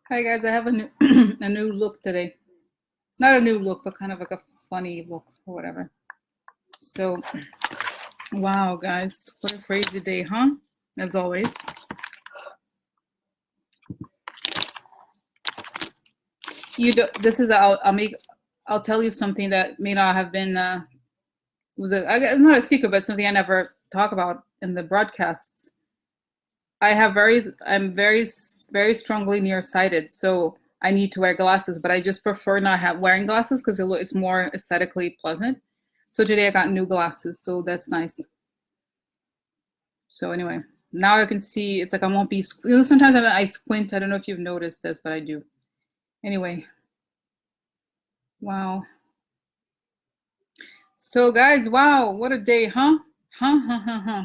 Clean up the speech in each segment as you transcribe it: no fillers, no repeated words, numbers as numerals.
Hi guys, I have a new a new look today. Not a new look, but kind of like a funny look or whatever. So, wow, guys, what a crazy day, huh? As always. You do, this is I'll tell you something that may not have been it's not a secret, but something I never talk about in the broadcasts. I'm very strongly nearsighted, so I need to wear glasses, but I just prefer not wearing glasses because it's more aesthetically pleasant. So today I got new glasses, so that's nice. So anyway, now I can see. It's like I won't be. Sometimes I squint. I don't know if you've noticed this, but I do. Anyway, wow. So guys, wow, what a day, huh? Huh, huh, huh, huh.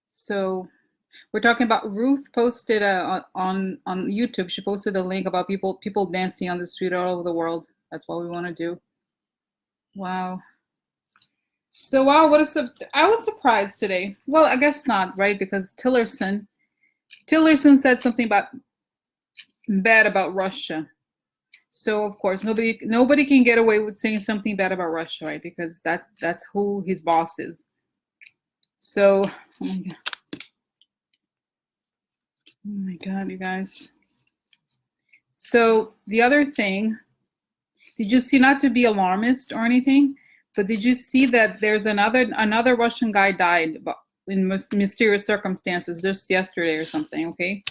So we're talking about Ruth posted on YouTube. She posted a link about people dancing on the street all over the world. That's what we want to do. Wow. So wow, I was surprised today. Well, I guess not, right? Because Tillerson said something bad about Russia. So of course nobody can get away with saying something bad about Russia, right? Because that's who his boss is. So oh my God, you guys. So the other thing, did you see, not to be alarmist or anything, but did you see that there's another Russian guy died in mysterious circumstances just yesterday or something, okay?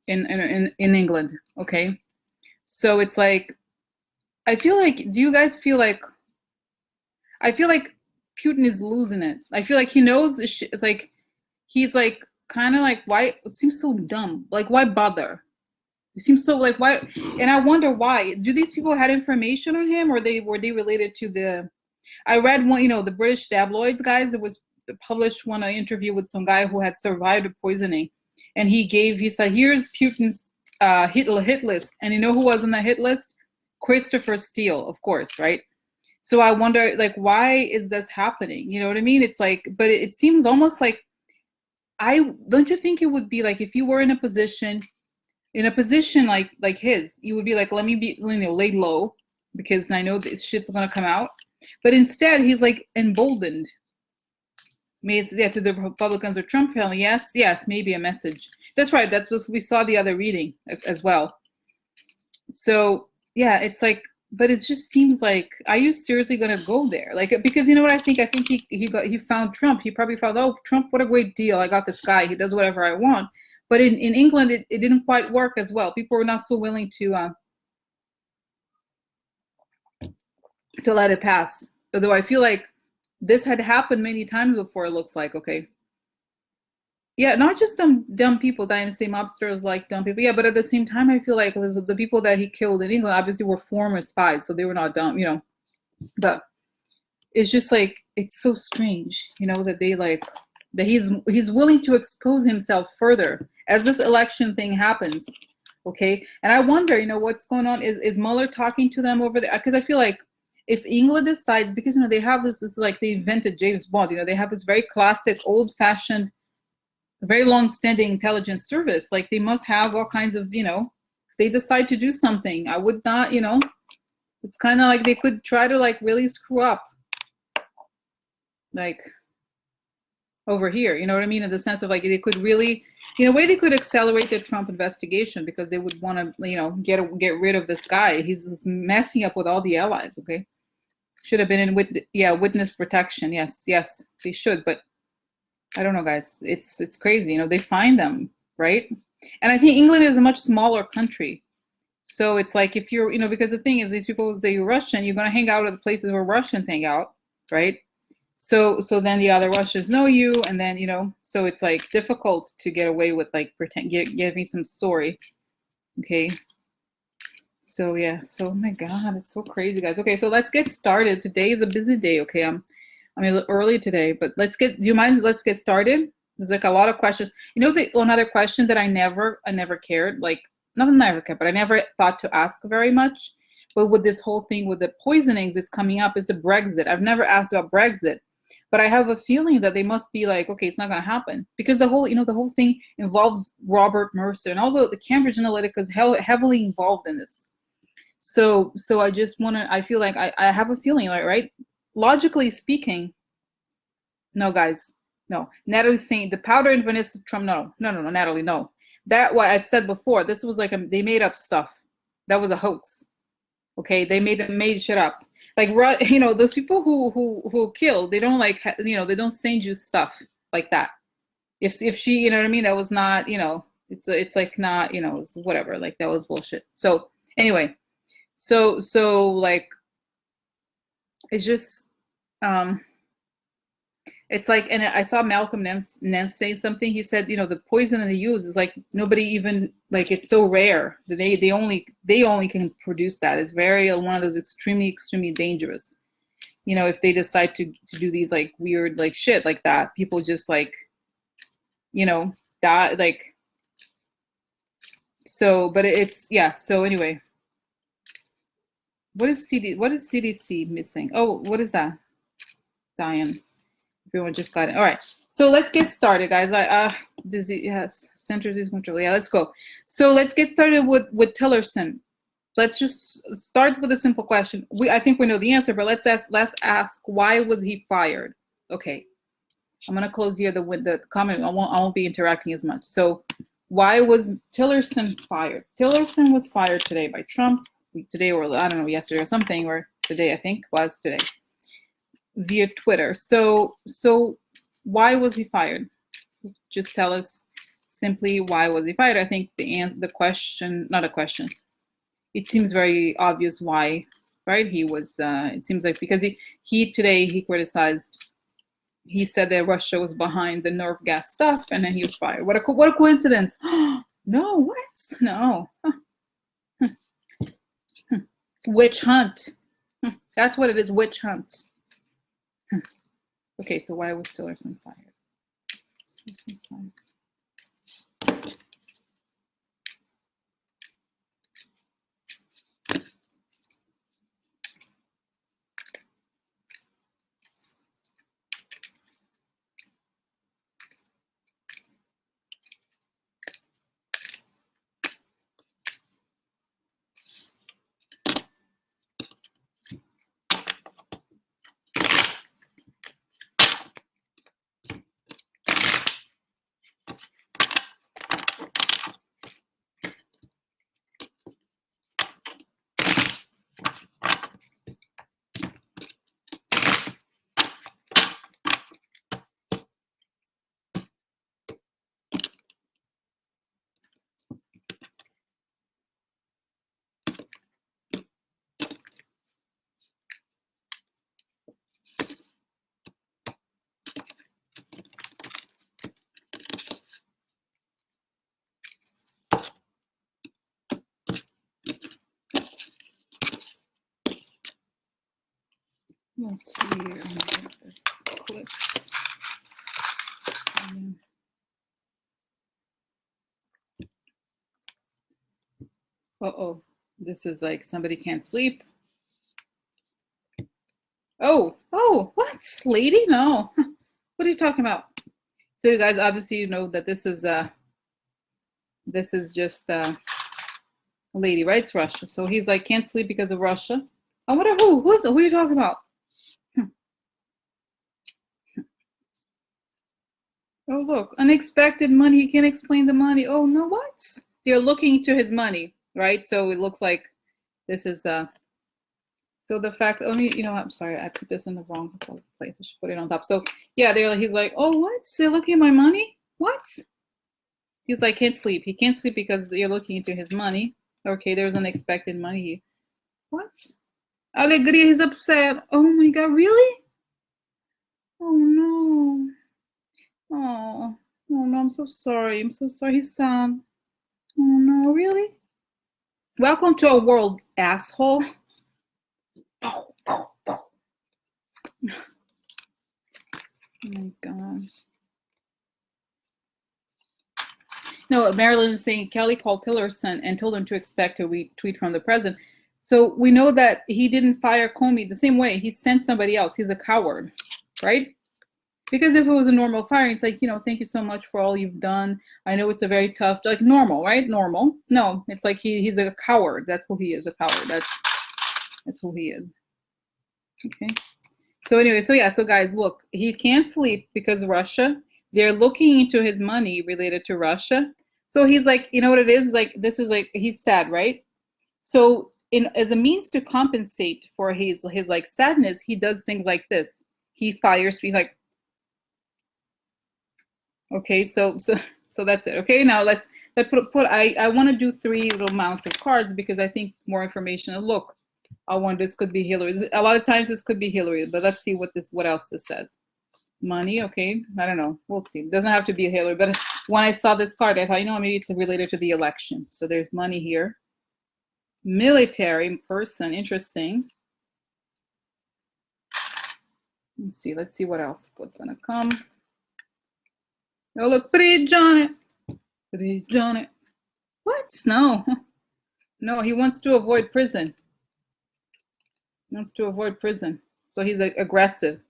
In England, okay? So it's like, do you guys feel like, I feel like Putin is losing it. I feel like he knows it's like, he's like, kind of like, why, it seems so dumb. Like, why bother? It seems so like, why? And I wonder why. Do these people had information on him, or were they related to the, I read one, the British tabloids guys, that was published one interview with some guy who had survived a poisoning. And he said, here's Putin's hit list. And you know who was on the hit list? Christopher Steele, of course, right? So I wonder, like, why is this happening? You know what I mean? It's like, but it seems almost like, don't you think it would be like, if you were in a position like his, you would be like, let me be, laid low because I know this shit's gonna come out. But instead, he's like emboldened. Yeah, to the Republicans or Trump family, yes, maybe a message. That's right. That's what we saw the other reading as well. So yeah, it's like, but it just seems like, are you seriously gonna go there? Like, because you know what I think? I think he found Trump. He probably found, oh, Trump, what a great deal. I got this guy. He does whatever I want. But in England, it didn't quite work as well. People were not so willing to let it pass. Although I feel like this had happened many times before, it looks like, okay. Yeah, not just dumb people dying, the same mobsters like dumb people. Yeah, but at the same time, I feel like the people that he killed in England obviously were former spies, so they were not dumb. But it's just like, it's so strange, that they like, that he's willing to expose himself further as this election thing happens. Okay, and I wonder, what's going on. Is Mueller talking to them over there? Because I feel like if England decides, because they have this is like they invented James Bond. They have this very classic, old-fashioned, very long-standing intelligence service. Like, they must have all kinds of, if they decide to do something, I would not, it's kind of like they could try to like really screw up, like over here. You know what I mean? In the sense of like, they could really, in a way, they could accelerate the Trump investigation because they would want to, get rid of this guy. He's messing up with all the allies. Okay, should have been in witness protection. Yes, they should. But I don't know, guys. It's crazy. They find them, right? And I think England is a much smaller country. So it's like, if you're, because the thing is, these people say you're Russian, you're going to hang out at the places where Russians hang out, right? So then the other Russians know you, and then, so it's like difficult to get away with like give me some story. Okay. So yeah, so oh my God, it's so crazy, guys. Okay, so let's get started. Today is a busy day. Okay, I'm a little early today, but do you mind? Let's get started. There's like a lot of questions. Another question that I never cared, like, not never cared, but I never thought to ask very much. But with this whole thing with the poisonings is coming up is the Brexit. I've never asked about Brexit. But I have a feeling that they must be like, okay, it's not going to happen because the whole, the whole thing involves Robert Mercer, and although the Cambridge Analytica is heavily involved in this. So I just want to, I feel like I have a feeling, like, right? Logically speaking, no, guys, no. Natalie's saying the powder and Vanessa Trump, no, Natalie, no. That, what I've said before, this was like they made up stuff. That was a hoax. Okay, they made shit up. Like, those people who kill, they don't like, they don't send you stuff like that. If she, you know what I mean, that was not, it's like not, it's whatever. Like, that was bullshit. So anyway, so like, it's just, it's like, and I saw Malcolm Nance say something. He said, the poison that they use is like nobody even, like, it's so rare that they only can produce that. It's very one of those extremely dangerous. If they decide to do these like weird like shit like that, people just like, die, like. So, but it's, yeah. So anyway, what is CDC missing? Oh, what is that? Diane. Everyone just got it. All right. So let's get started, guys. Disease, yes, center disease control. Yeah, let's go. So let's get started with Tillerson. Let's just start with a simple question. I think we know the answer, but let's ask why was he fired? Okay. I'm gonna close here the comment. I won't be interacting as much. So why was Tillerson fired? Tillerson was fired today by Trump. Today, or I don't know, yesterday or something, or today, I think was today, via Twitter. So why was he fired? Just tell us simply why was he fired. I think the question, not a question. It seems very obvious why, right? He was. It seems like because he today criticized. He said that Russia was behind the nerve gas stuff, and then he was fired. What a coincidence! No, what? No. Witch hunt. That's what it is. Witch hunt. Okay, so why was Tillerson fired? Let's see here. I'm gonna get this clips. Uh-oh. This is like somebody can't sleep. Oh, what? Lady? No. What are you talking about? So you guys obviously you know that this is just a lady, right? It's Russia. So he's like can't sleep because of Russia. I wonder who are you talking about? Oh, look, unexpected money. He can't explain the money. Oh, no, what? They're looking to his money, right? So it looks like this is, so the fact, only, I'm sorry, I put this in the wrong place. I should put it on top. So yeah, he's like, oh, what? They're looking at my money? What? He's like, can't sleep. He can't sleep because they're looking into his money. Okay, there's unexpected money. What? Alegria, he's upset. Oh my God, really? Oh no. Oh no, I'm so sorry. I'm so sorry. He's sad. Oh no, really? Welcome to a world, asshole. Oh my God. No, Marilyn is saying Kelly called Tillerson and told him to expect a retweet from the president. So we know that he didn't fire Comey the same way. He sent somebody else. He's a coward, right? Because if it was a normal firing, it's like, you know, thank you so much for all you've done. I know it's a very tough, like normal, right? Normal. No, it's like he's a coward. That's who he is, a coward. That's who he is. Okay. So anyway, so yeah, so guys, look, he can't sleep because Russia. They're looking into his money related to Russia. So he's like, you know what it is? Like this is like he's sad, right? So in as a means to compensate for his like sadness, he does things like this. He fires me like, okay, so that's it. Okay, now let's put I want to do 3 little mounts of cards because I think more information. Look, I want this could be Hillary. A lot of times this could be Hillary, but let's see what else this says. Money, okay, I don't know. We'll see. It doesn't have to be Hillary, but when I saw this card, I thought, you know, maybe it's related to the election. So there's money here. Military person, interesting. Let's see what else. What's gonna come? Oh look, bridge on it. Bridge on it. What? No. No, he wants to avoid prison. He wants to avoid prison. So he's aggressive.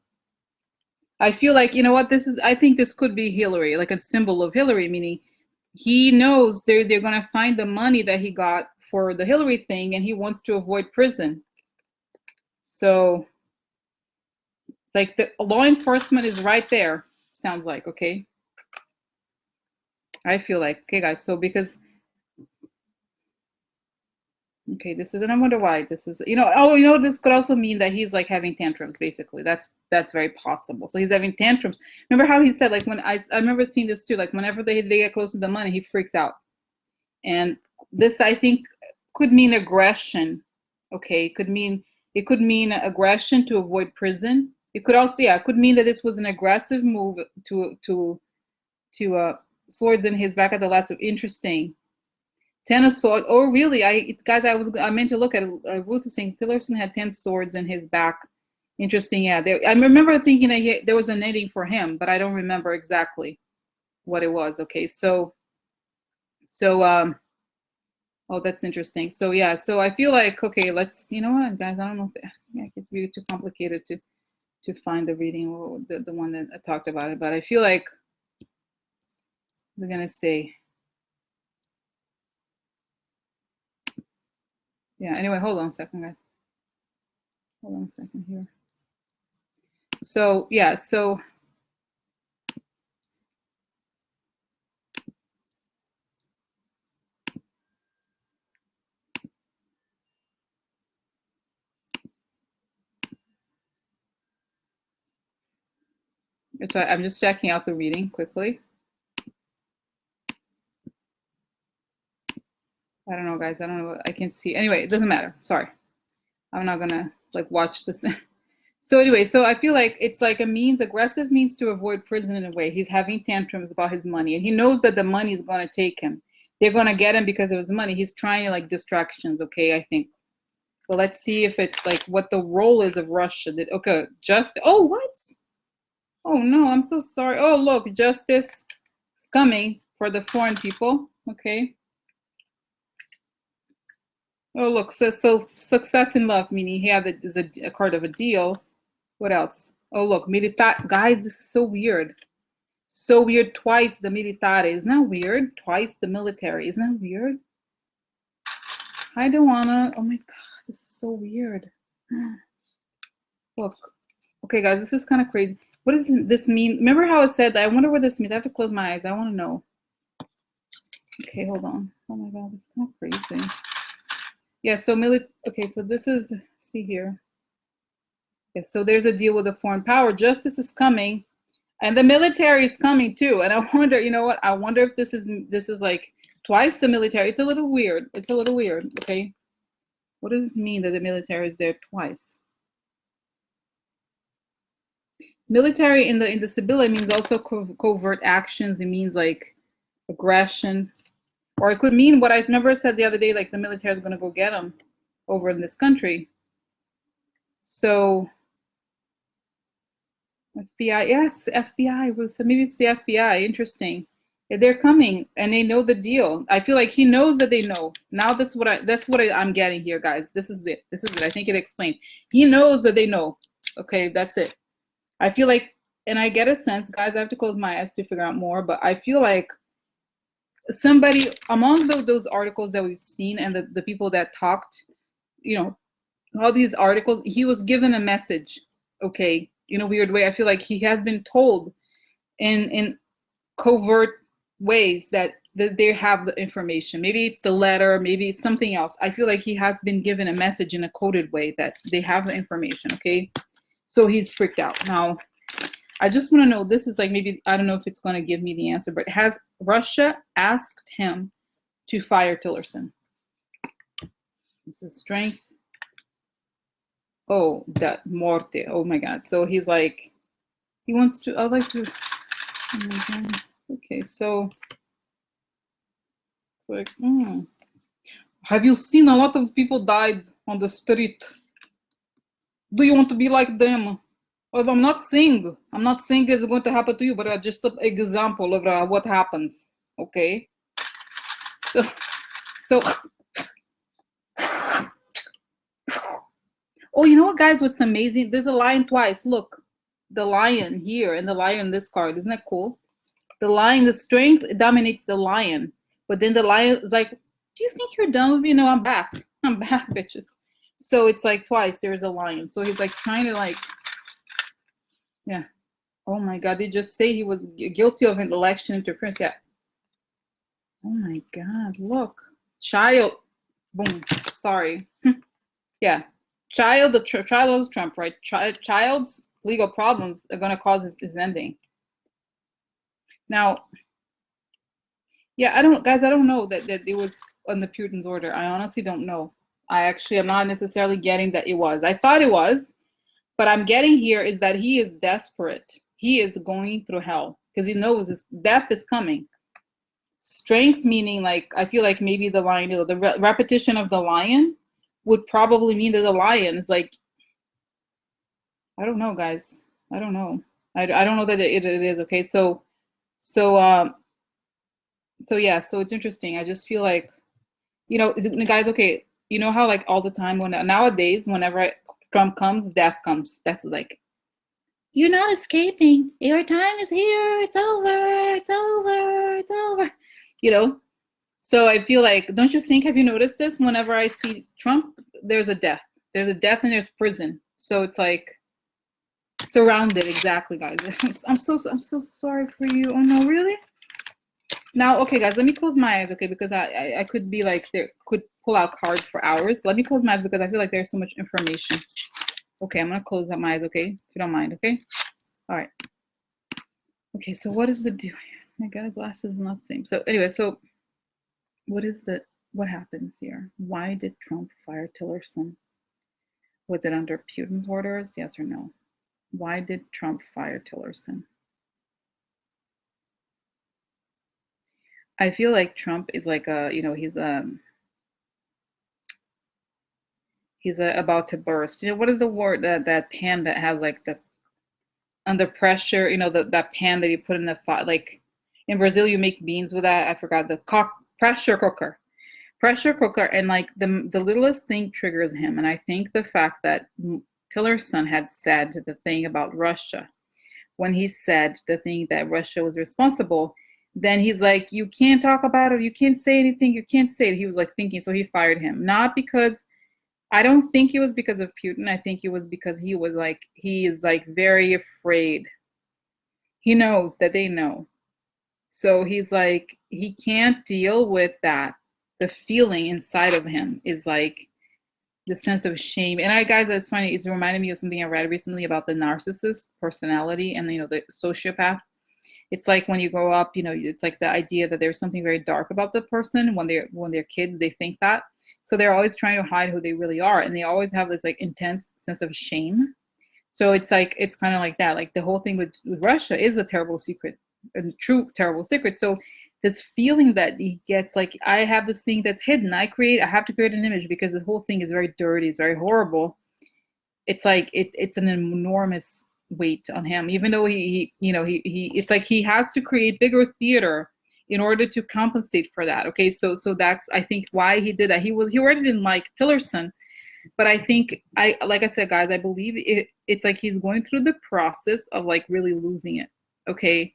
I feel like, you know what, I think this could be Hillary, like a symbol of Hillary, meaning he knows they're gonna find the money that he got for the Hillary thing and he wants to avoid prison. So it's like the law enforcement is right there, sounds like, okay? I feel like, okay guys, so because, okay, this is, and I wonder why this is, you know, oh, you know, this could also mean that he's like having tantrums, basically. That's very possible. So he's having tantrums. Remember how he said, like, when I remember seeing this too, like whenever they get close to the money, he freaks out. And this, I think, could mean aggression. Okay, it could mean aggression to avoid prison. It could also, yeah, it could mean that this was an aggressive move to swords in his back at the last. Interesting. 10 of swords. Oh, really? Guys, I meant to look at it. Ruth is saying Tillerson had 10 swords in his back. Interesting. Yeah, I remember thinking that there was a knitting for him, but I don't remember exactly what it was. Okay, so oh, that's interesting. So yeah, so I feel like, okay, let's, you know what, guys, I don't know if yeah, it's really too complicated to find the reading or the one that I talked about it, but I feel like we're gonna say, yeah, anyway, hold on a second, guys. Hold on a second here. So yeah, so I'm just checking out the reading quickly. I don't know, guys. I don't know what I can see. Anyway, it doesn't matter. Sorry. I'm not gonna like watch this. So anyway, so I feel like it's like aggressive means to avoid prison in a way. He's having tantrums about his money and he knows that the money is gonna take him. They're gonna get him because of his money. He's trying like distractions, okay, I think. Well, let's see if it's like what the role is of Russia. Okay, oh, what? Oh no, I'm so sorry. Oh, look, justice is coming for the foreign people. Okay. Oh, look, so success in love, meaning he had a card of a deal. What else? Oh, look, militar. Guys, this is so weird. So weird. Twice the militare. Isn't that weird? Twice the military. Isn't that weird? I don't wanna. Oh my God, this is so weird. Look. Okay, guys, this is kind of crazy. What does this mean? Remember how it said, I wonder what this means. I have to close my eyes. I want to know. Okay, hold on. Oh my God, this is kind of crazy. Yeah, so okay, so this is, see here. Yeah, so there's a deal with a foreign power. Justice is coming, and the military is coming too. And I wonder, you know what? I wonder if this is like twice the military. It's a little weird. It's a little weird. Okay, what does this mean that the military is there twice? Military in the Sibylla means also covert actions. It means like aggression, or it could mean what I remember said the other day, like the military is going to go get them over in this country. So FBI, yes, FBI. Maybe it's the FBI. Interesting. Yeah, they're coming and they know the deal. I feel like he knows that they know. Now that's what I'm getting here, guys. This is it. This is it. I think it explains. He knows that they know. Okay, that's it. I feel like and I get a sense, guys, I have to close my eyes to figure out more, but I feel like somebody among those articles that we've seen and the people that talked, you know, all these articles, he was given a message, okay, in a weird way. I feel like he has been told in covert ways that they have the information. Maybe it's the letter, maybe it's something else. I feel like he has been given a message in a coded way that they have the information, okay? So he's freaked out. Now, I just want to know, this is like, maybe, I don't know if it's going to give me the answer, but has Russia asked him to fire Tillerson? This is strength. Oh, that morte. Oh my God. So he's like, he wants to, I'd like to, oh my God. Okay, so it's like, have you seen a lot of people died on the street? Do you want to be like them? Well, I'm not saying it's going to happen to you, but just an example of what happens. Okay. So, oh, you know what, guys? What's amazing? There's a lion twice. Look, the lion here and the lion in this card. Isn't that cool? The lion, the strength dominates the lion, but then the lion is like, "Do you think you're done with me? No, I'm back. I'm back, bitches." So it's like twice there's a lion. So he's like trying to like, yeah. Oh my God, they just say he was guilty of an election interference. Yeah. Oh my God, look. Child. Boom. Sorry. Yeah. Child of Trump, right? Child's legal problems are going to cause his ending. Now, yeah, I don't know that it was on the Putin's order. I honestly don't know. I actually am not necessarily getting that it was. I thought it was, but I'm getting here is that he is desperate. He is going through hell because he knows his death is coming. Strength meaning, like, I feel like maybe the lion, the repetition of the lion would probably mean that the lion is like, I don't know, guys. I don't know. I don't know that it is. Okay, so yeah, so it's interesting. I just feel like, guys, okay, you know how like all the time nowadays, whenever Trump comes, death comes. That's like, you're not escaping. Your time is here. It's over. It's over. It's over. So I feel like, don't you think, have you noticed this? Whenever I see Trump, there's a death. There's a death and there's prison. So it's like surrounded. Exactly, guys. I'm so sorry for you. Oh no, really? Now, okay, guys, let me close my eyes, okay, because I could be like, there could pull out cards for hours. Let me close my eyes because I feel like there's so much information. Okay, I'm gonna close up my eyes, okay, if you don't mind, okay? All right. Okay, so what is the deal? I got a glasses and not the same. So anyway, so what happens here? Why did Trump fire Tillerson? Was it under Putin's orders? Yes or no? Why did Trump fire Tillerson? I feel like Trump is like he's about to burst. What is the word, that pan that has like the under pressure, that pan that you put in the fire, like in Brazil you make beans with that. I forgot the pressure cooker. And like the littlest thing triggers him. And I think the fact that Tillerson had said the thing about Russia, when he said the thing that Russia was responsible, then he's like, you can't talk about it, you can't say anything, you can't say it. He was like thinking, so he fired him. Not because, I don't think it was because of Putin. I think it was because he is like very afraid. He knows that they know. So he's like, he can't deal with that. The feeling inside of him is like the sense of shame. And guys, it's funny, it's reminded me of something I read recently about the narcissist personality and the sociopath. It's like when you grow up, it's like the idea that there's something very dark about the person. When they're kids, they think that. So they're always trying to hide who they really are. And they always have this like intense sense of shame. So it's like, it's kind of like that. Like the whole thing with Russia is a terrible secret, a true terrible secret. So this feeling that he gets, like, I have this thing that's hidden. I have to create an image because the whole thing is very dirty. It's very horrible. It's like, it's an enormous weight on him, even though it's like he has to create bigger theater in order to compensate for that. Okay, so that's, I think, why he did that. He already didn't like Tillerson, but I think, like I said, guys, I believe it's like he's going through the process of like really losing it. Okay,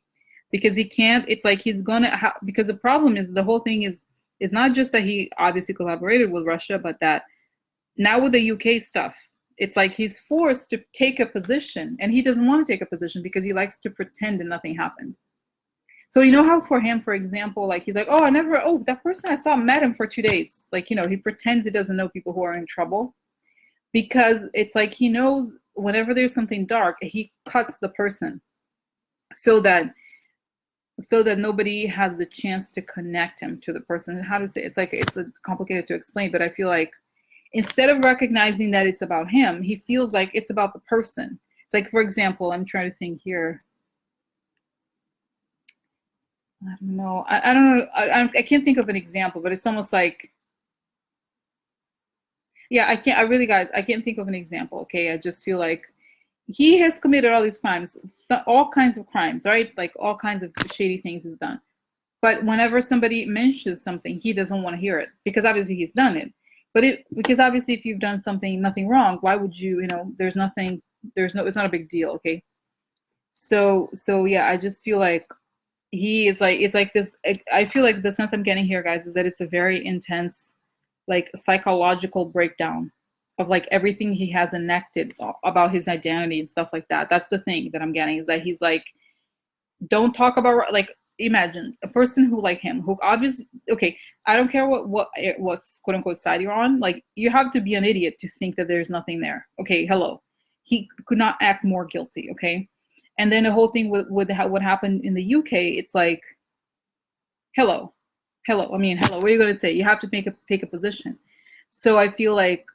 because he can't. It's like he's gonna because the problem is the whole thing is not just that he obviously collaborated with Russia, but that now with the UK stuff, it's like he's forced to take a position, and he doesn't want to take a position because he likes to pretend that nothing happened. So you know how for him, for example, like he's like, oh, I never, oh, that person I saw met him for 2 days. Like, he pretends he doesn't know people who are in trouble because it's like he knows whenever there's something dark, he cuts the person so that nobody has the chance to connect him to the person. How to say it's like it's complicated to explain, but I feel like instead of recognizing that it's about him, he feels like it's about the person. It's like, for example, I'm trying to think here. I don't know. I don't know. I can't think of an example, but it's almost like, yeah, I can't. I really, guys, I can't think of an example. Okay, I just feel like he has committed all these crimes, all kinds of crimes, right? Like all kinds of shady things he's done. But whenever somebody mentions something, he doesn't want to hear it because obviously he's done it. But because obviously if you've done nothing wrong, why would you? There's nothing. It's not a big deal. Okay. So yeah, I just feel like he is like, it's like this. I feel like the sense I'm getting here, guys, is that it's a very intense, like psychological breakdown of like everything he has enacted about his identity and stuff like that. That's the thing that I'm getting, is that he's like, don't talk about, like, imagine a person who like him, who obviously, okay, I don't care what's quote unquote side you're on, like you have to be an idiot to think that there's nothing there. Okay, hello, he could not act more guilty. Okay, and then the whole thing with what happened in the UK, it's like, hello, I mean, hello, what are you going to say? You have to take a position. So I feel like,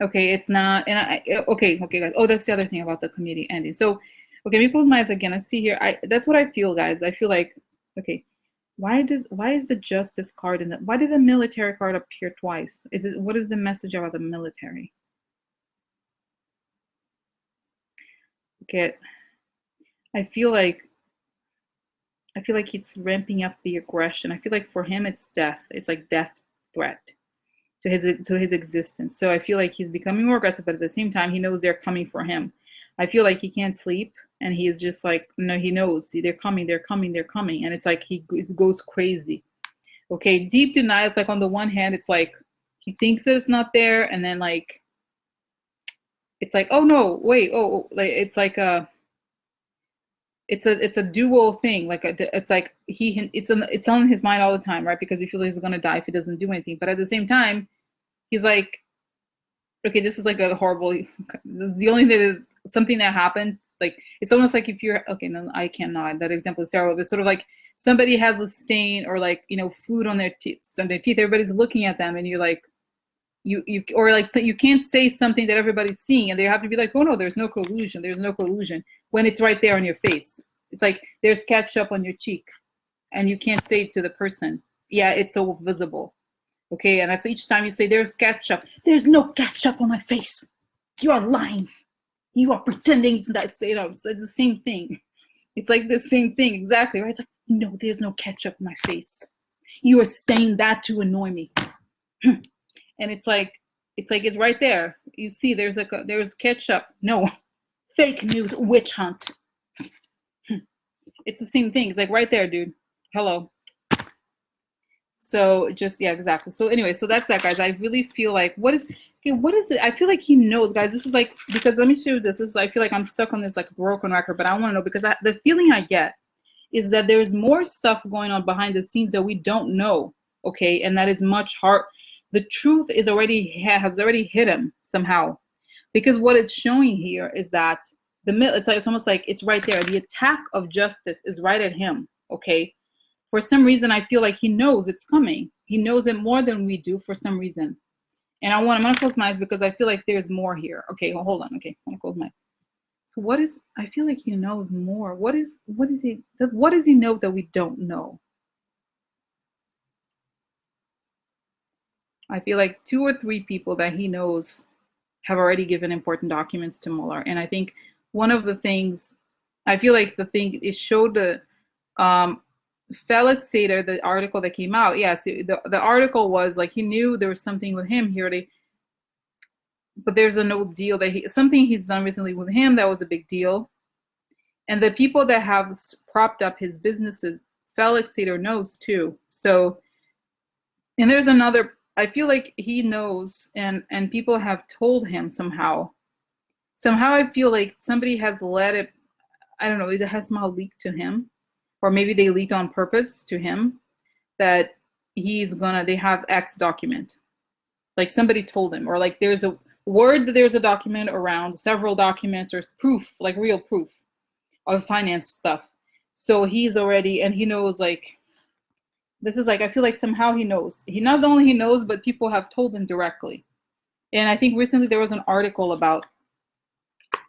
okay, it's not, and okay, guys. Oh, that's the other thing about the community ending. So, okay, let me put my eyes again. I see here. That's what I feel, guys. I feel like, okay, why is the justice card why did the military card appear twice? What is the message about the military? Okay, I feel like he's ramping up the aggression. I feel like for him it's death. It's like death threat to his existence. So I feel like he's becoming more aggressive, but at the same time, he knows they're coming for him. I feel like he can't sleep, and he is just like, no, he knows. See, they're coming, and it's like he goes crazy. Okay, deep denial. It's like on the one hand, it's like he thinks that it's not there, and then like it's like, oh no, wait, like it's like it's a dual thing. Like it's like it's on his mind all the time, right? Because he feels he's gonna die if he doesn't do anything. But at the same time, he's like, okay, this is like a horrible. The only thing that something that happened, like it's almost like if you're okay. No, I cannot. That example is terrible. It's sort of like somebody has a stain or like food on their teeth. Everybody's looking at them, and you're like, you or like so you can't say something that everybody's seeing, and they have to be like, oh no, there's no collusion. There's no collusion when it's right there on your face. It's like there's ketchup on your cheek, and you can't say it to the person. Yeah, it's so visible. Okay, and that's each time you say there's ketchup. There's no ketchup on my face. You are lying. You are pretending that it's the same thing. It's like the same thing exactly, right? It's like, no, there's no ketchup on my face. You are saying that to annoy me. And it's like it's right there. You see, there's ketchup. No, fake news, witch hunt. It's the same thing. It's like right there, dude. Hello. So just, yeah, exactly. So anyway, so that's that, guys. I really feel like what is it? I feel like he knows, guys. This is like, because let me show you this. I feel like I'm stuck on this like broken record, but I want to know, because the feeling I get is that there's more stuff going on behind the scenes that we don't know. Okay, and that is much hard. The truth has already hit him somehow, because what it's showing here is that it's almost like it's right there. The attack of justice is right at him. Okay, for some reason, I feel like he knows it's coming. He knows it more than we do for some reason. And I'm gonna close my eyes because I feel like there's more here. Okay, well, hold on. Okay, I'm gonna close my eyes. So I feel like he knows more. What does he know that we don't know? I feel like 2 or 3 people that he knows have already given important documents to Mueller. And I think one of the things, I feel like the thing it showed the Felix Sater, the article that came out. Yes, the article was like he knew there was something with him here. but there's a no deal that something he's done recently with him that was a big deal. And the people that have propped up his businesses, Felix Sater knows too. So, and there's another, I feel like he knows, and people have told him somehow. Somehow I feel like somebody has let it, I don't know, it has somehow leaked to him, or maybe they leaked on purpose to him that they have X document. Like somebody told him, or like there's a word that there's a document around, several documents, or proof, like real proof of finance stuff. So he's already, and he knows, like, this is like, I feel like somehow he knows. He not only he knows, but people have told him directly. And I think recently there was an article about,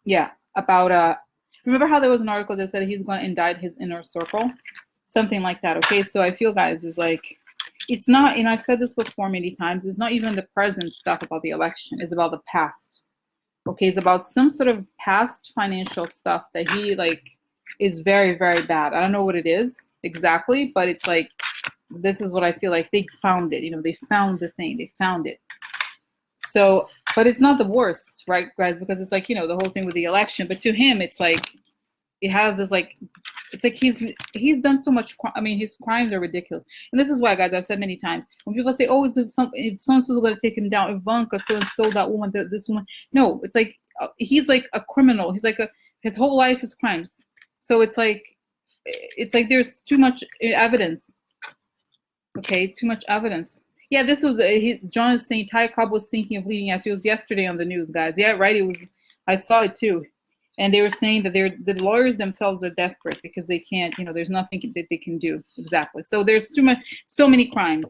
yeah, about remember how there was an article that said he's going to indict his inner circle, something like that. Okay, so I feel, guys, is like, it's not, and I've said this before many times, it's not even the present stuff about the election, it's about the past. Okay, it's about some sort of past financial stuff that he, like, is very, very bad. I don't know what it is exactly, but it's like, this is what I feel like they found it. You know, they found the thing, they found it. So, but it's not the worst, right, guys? Because it's like, you know, the whole thing with the election. But to him, it's like, it has this, like, it's like he's done so much. I mean, his crimes are ridiculous. And this is why, guys, I've said many times, when people say, oh, if someone's going to take him down, Ivanka so that woman, this woman. No, it's like, he's like a criminal. He's like his whole life is crimes. So it's like there's too much evidence. Okay, too much evidence. Yeah, this was John is saying Ty Cobb was thinking of leaving us. It was yesterday on the news, guys. Yeah, right. It was. I saw it too, and they were saying that the lawyers themselves are desperate because they can't. You know, there's nothing that they can do exactly. So there's so many crimes.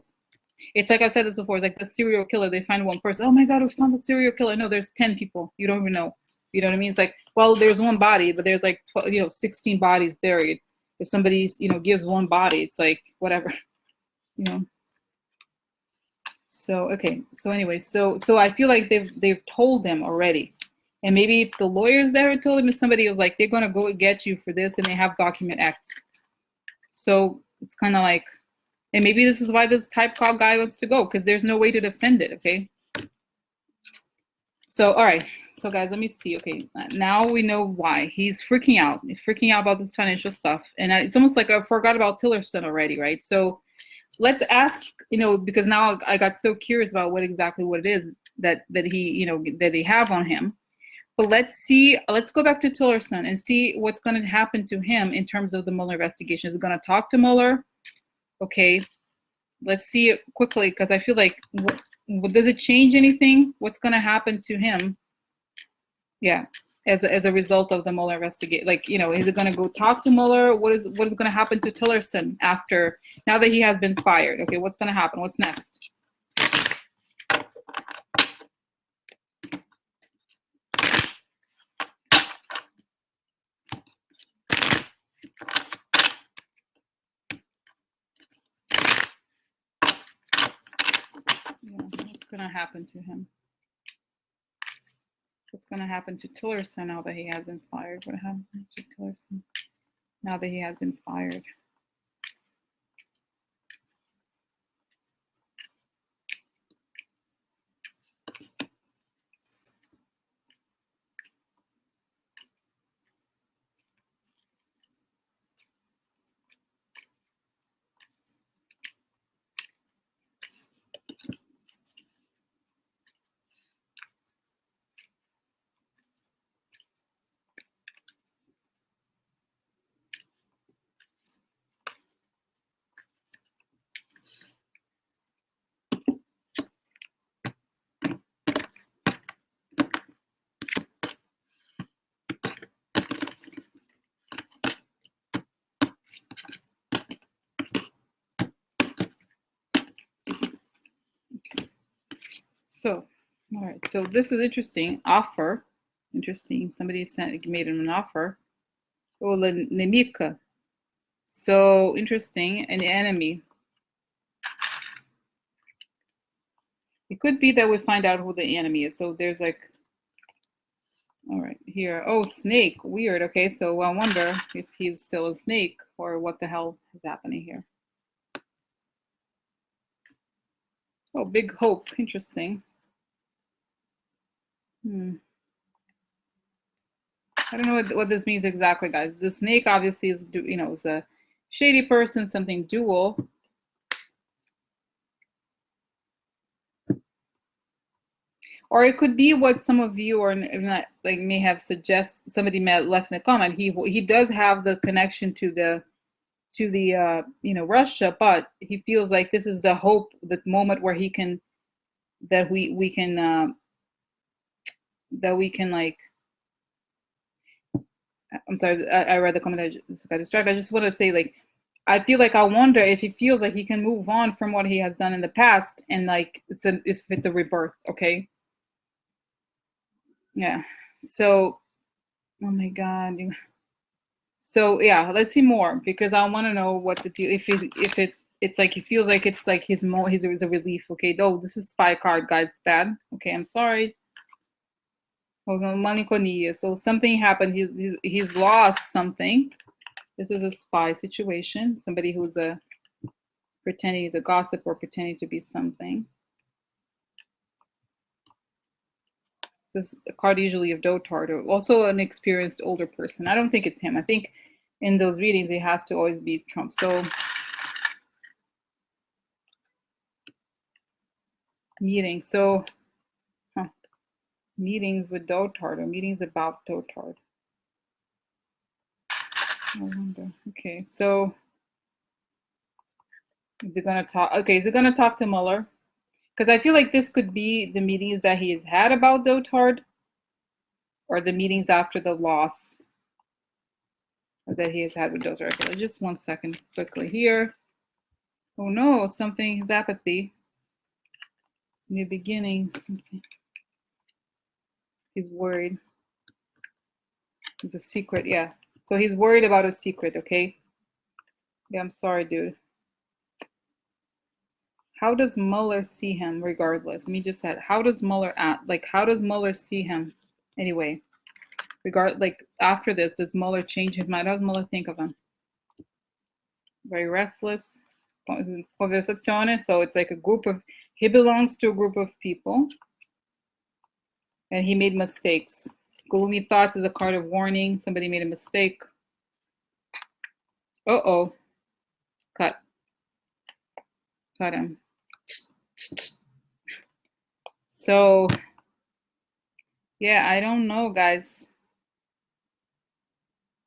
It's like I said this before. It's like the serial killer. They find one person. Oh my God, we found the serial killer. No, there's 10 people. You don't even know. You know what I mean? It's like, well, there's one body, but there's like 12, 16 bodies buried. If somebody gives one body, it's like whatever. You know. So okay. So anyway, so I feel like they've told them already, and maybe it's the lawyers that are told them. If somebody was like, they're gonna go get you for this, and they have document X. So it's kind of like, and maybe this is why this Type Cog guy wants to go, because there's no way to defend it. Okay. So all right. So guys, let me see. Okay, now we know why he's freaking out. He's freaking out about this financial stuff, and it's almost like I forgot about Tillerson already, right? So let's ask, because now I got so curious about what it is that he, that they have on him. But let's go back to Tillerson and see what's going to happen to him in terms of the Mueller investigation. Is it going to talk to Mueller? Okay, let's see it quickly, because I feel like, does it change anything? What's going to happen to him? Yeah, as a result of the Mueller investigation, like, is it going to go talk to Mueller? What is going to happen to Tillerson now that he has been fired? Okay, what's going to happen? What's next? Yeah, what's going to happen to him? What's going to happen to Tillerson now that he has been fired? What happened to Tillerson now that he has been fired? So, all right. So this is interesting. Offer. Interesting. Somebody made him an offer. Nemika. So interesting. An enemy. It could be that we find out who the enemy is. So there's like, all right, here. Oh, snake. Weird. Okay, so I wonder if he's still a snake or what the hell is happening here. Oh, big hope. Interesting. I don't know what this means exactly, guys. The snake obviously is, you know, is a shady person, something dual. Or it could be what some of you or not like may have somebody may have left in the comment. He does have the connection to the you know, Russia, but he feels like this is the hope, the moment where he can that we can that we can like I'm sorry, I read the comment. I just got distracted. I just want to say, like, I feel like I wonder if he feels like he can move on from what he has done in the past, and like it's a rebirth. Okay, yeah. So, oh my God. So yeah, let's see more because I want to know what the deal. It's like he feels like it's like his is a relief. Okay, though this is spy card, guys. Bad. Okay, I'm sorry. So something happened. He's lost something. This is a spy situation. Somebody who's pretending he's a gossip or pretending to be something. This is a card usually of dotard, or also an experienced older person. I don't think it's him. I think in those readings it has to always be Trump. So meetings. So meetings with dotard or meetings about dotard. I wonder. Okay, so is it gonna talk? Okay, is it gonna talk to Mueller? Because I feel like this could be the meetings that he has had about dotard, or the meetings after the loss that he has had with dotard. Okay, just 1 second quickly here. Oh no, something is apathy. New beginning, something. He's worried. It's a secret, yeah. So he's worried about a secret, okay? Yeah, I'm sorry, dude. How does Mueller see him regardless? Let me just say, how does Mueller act? Like, how does Mueller see him anyway? Like, after this, does Mueller change his mind? How does Mueller think of him? Very restless. Conversazione, so it's like a group of, he belongs to a group of people. And he made mistakes. Gloomy thoughts is a card of warning. Somebody made a mistake. Uh-oh. Cut. Cut him. So, yeah, I don't know, guys.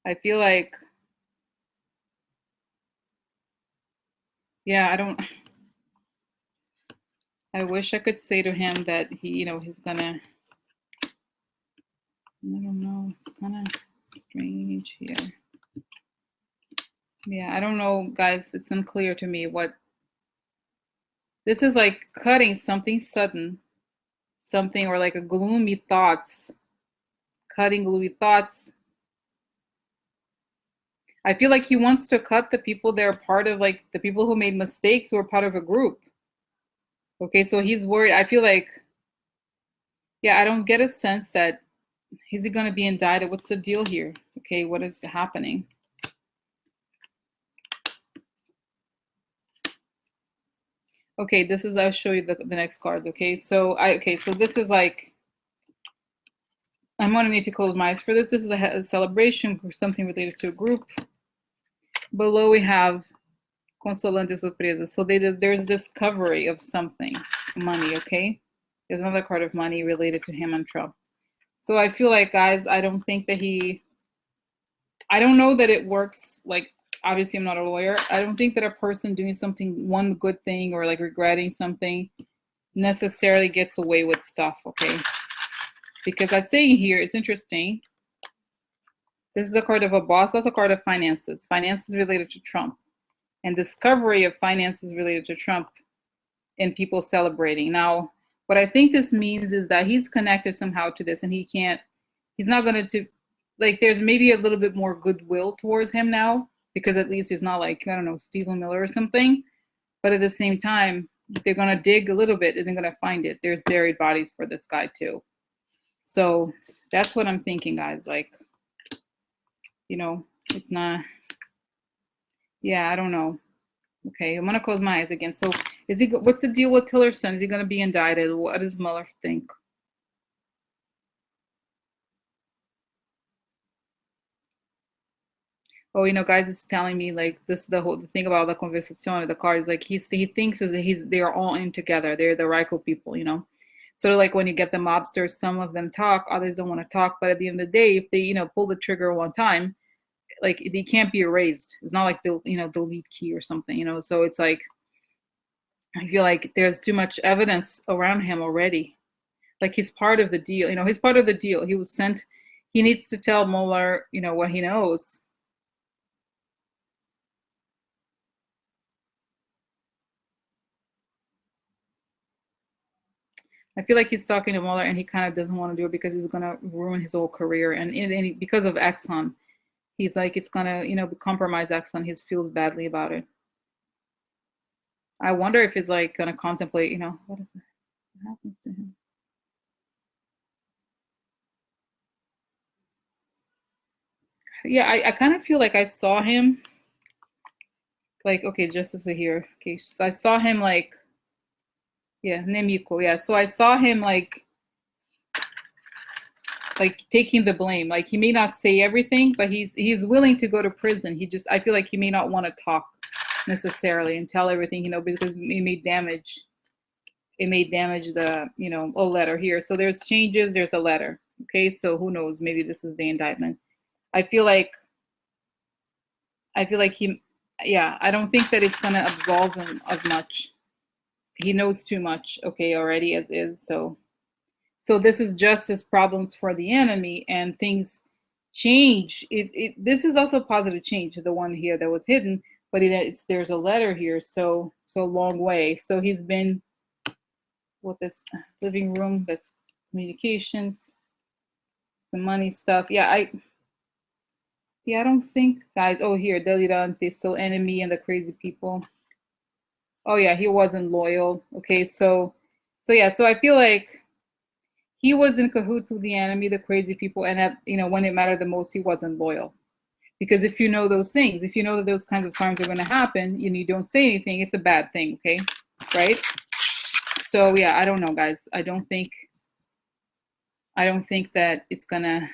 I feel like, yeah, I wish I could say to him that he, you know, he's gonna, I don't know, it's kind of strange here. Yeah, I don't know, guys. It's unclear to me what, this is like cutting something sudden, something, or like a gloomy thoughts, cutting gloomy thoughts. I feel like he wants to cut the people that are part of, like, the people who made mistakes who are part of a group. Okay, so he's worried. I feel like, yeah, I don't get a sense that, is he going to be indicted? What's the deal here? Okay, what is happening? Okay, this is, I'll show you the next cards. Okay, so so this is like, I'm going to need to close my eyes for this. This is a celebration or something related to a group. Below we have consolante surpresa. So there's discovery of something, money, okay? There's another card of money related to him and Trump. So I feel like, guys, I don't think that I don't know that it works. Like, obviously I'm not a lawyer. I don't think that a person doing something, one good thing, or like regretting something necessarily gets away with stuff, okay? Because I say here, it's interesting. This is a card of a boss. That's a card of finances. Finances related to Trump. And discovery of finances related to Trump and people celebrating. Now, what I think this means is that he's connected somehow to this, and he's not going to, like, there's maybe a little bit more goodwill towards him now, because at least he's not like, I don't know, Stephen Miller or something. But at the same time, they're going to dig a little bit and they're going to find it. There's buried bodies for this guy too. So that's what I'm thinking, guys. Like, you know, it's not, yeah, I don't know. Okay, I'm gonna close my eyes again. So what's the deal with Tillerson? Is he gonna be indicted? What does Mueller think? Oh, you know, guys is telling me like this the whole the thing about the conversazione, the cards, like he thinks is that they are all in together. They're the Raiko people, you know. So like when you get the mobsters, some of them talk, others don't want to talk, but at the end of the day, if they, you know, pull the trigger one time, like they can't be erased. It's not like the, you know, delete key or something, you know. So it's like I feel like there's too much evidence around him already. Like he's part of the deal, you know, he's part of the deal. He was sent, he needs to tell Mueller, you know, what he knows. I feel like he's talking to Mueller and he kind of doesn't want to do it because he's going to ruin his whole career. And because of Exxon, he's like, it's going to, you know, compromise Exxon. He feels badly about it. I wonder if he's like going to contemplate, you know, what is it? What happens to him? Yeah, I kind of feel like I saw him, like, okay, just as a here. Okay, so I saw him like, yeah, Nemiko. Yeah, so I saw him like taking the blame. Like he may not say everything, but he's willing to go to prison. He just I feel like he may not want to talk necessarily and tell everything, you know, because it may damage the, you know, a letter here. So there's changes, there's a letter. Okay, so who knows? Maybe this is the indictment. I feel like I feel like he yeah, I don't think that it's gonna absolve him of much. He knows too much, okay, already as is. So this is justice problems for the enemy and things change. This is also positive change, the one here that was hidden, but it's there's a letter here, so long way. So he's been with this living room, that's communications, some money stuff. Yeah, I don't think guys. Oh, here, Delirante, so enemy and the crazy people. Oh yeah, he wasn't loyal. Okay, so yeah, so I feel like he was in cahoots with the enemy, the crazy people, and at, you know, when it mattered the most, he wasn't loyal. Because if you know those things, if you know that those kinds of crimes are going to happen and you don't say anything, it's a bad thing, okay? Right? So yeah, I don't know, guys. I don't think that it's gonna.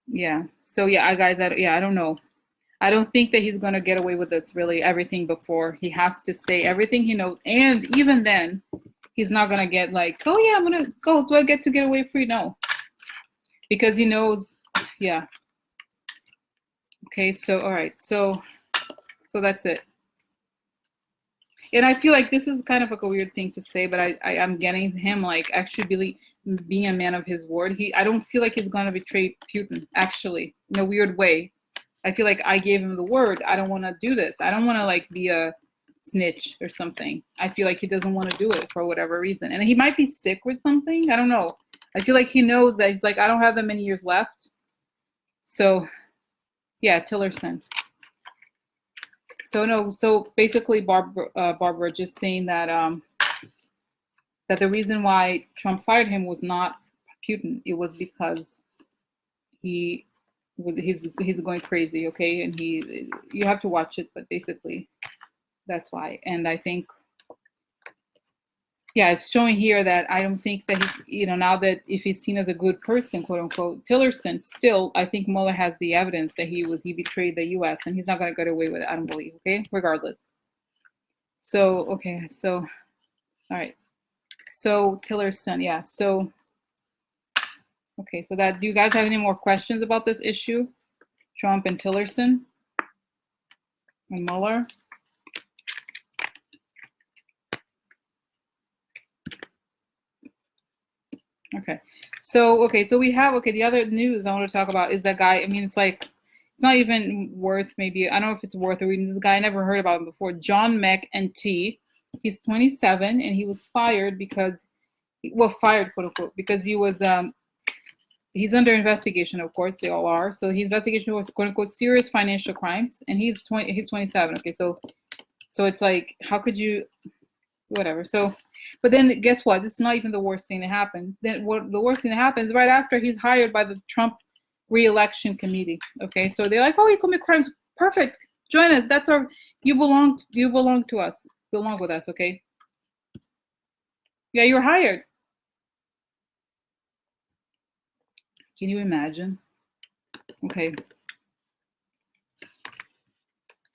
Yeah. So yeah, guys, I don't know. I don't think that he's gonna get away with this. Really, everything before he has to say everything he knows, and even then, he's not gonna get like, oh yeah, I'm gonna go. Do I get to get away free? No, because he knows. Yeah. Okay. So all right. So that's it. And I feel like this is kind of like a weird thing to say, but I'm getting him like actually really being a man of his word. I don't feel like he's gonna betray Putin actually in a weird way. I feel like I gave him the word. I don't want to do this. I don't want to like be a snitch or something. I feel like he doesn't want to do it for whatever reason, and he might be sick with something. I don't know. I feel like he knows that he's like I don't have that many years left. So yeah, Tillerson. So no, so basically, Barbara just saying that the reason why Trump fired him was not Putin. It was because he he's going crazy, okay, and you have to watch it, but basically that's why. And I think yeah, it's showing here that I don't think that he, you know, now that if he's seen as a good person, quote unquote, Tillerson, still I think Mueller has the evidence that he betrayed the U.S. and he's not going to get away with it. I don't believe. Okay, regardless. So okay, so all right. So Tillerson, yeah. So okay, so that do you guys have any more questions about this issue? Trump and Tillerson and Mueller? Okay. So we have okay, the other news I want to talk about is that guy. I mean, it's like it's not even worth maybe I don't know if it's worth reading this guy. I never heard about him before. John McEntee. He's 27 and he was fired because well, fired quote unquote because he was he's under investigation, of course, they all are. So his investigation was quote unquote serious financial crimes, and he's 27. Okay, so it's like how could you whatever. So, but then guess what? This is not even the worst thing that happened. Then what the worst thing that happens right after he's hired by the Trump re-election committee. Okay, so they're like, oh, you commit crimes, perfect. Join us. That's our you belong to us. Belong with us. Okay. Yeah, you're hired. Can you imagine? Okay.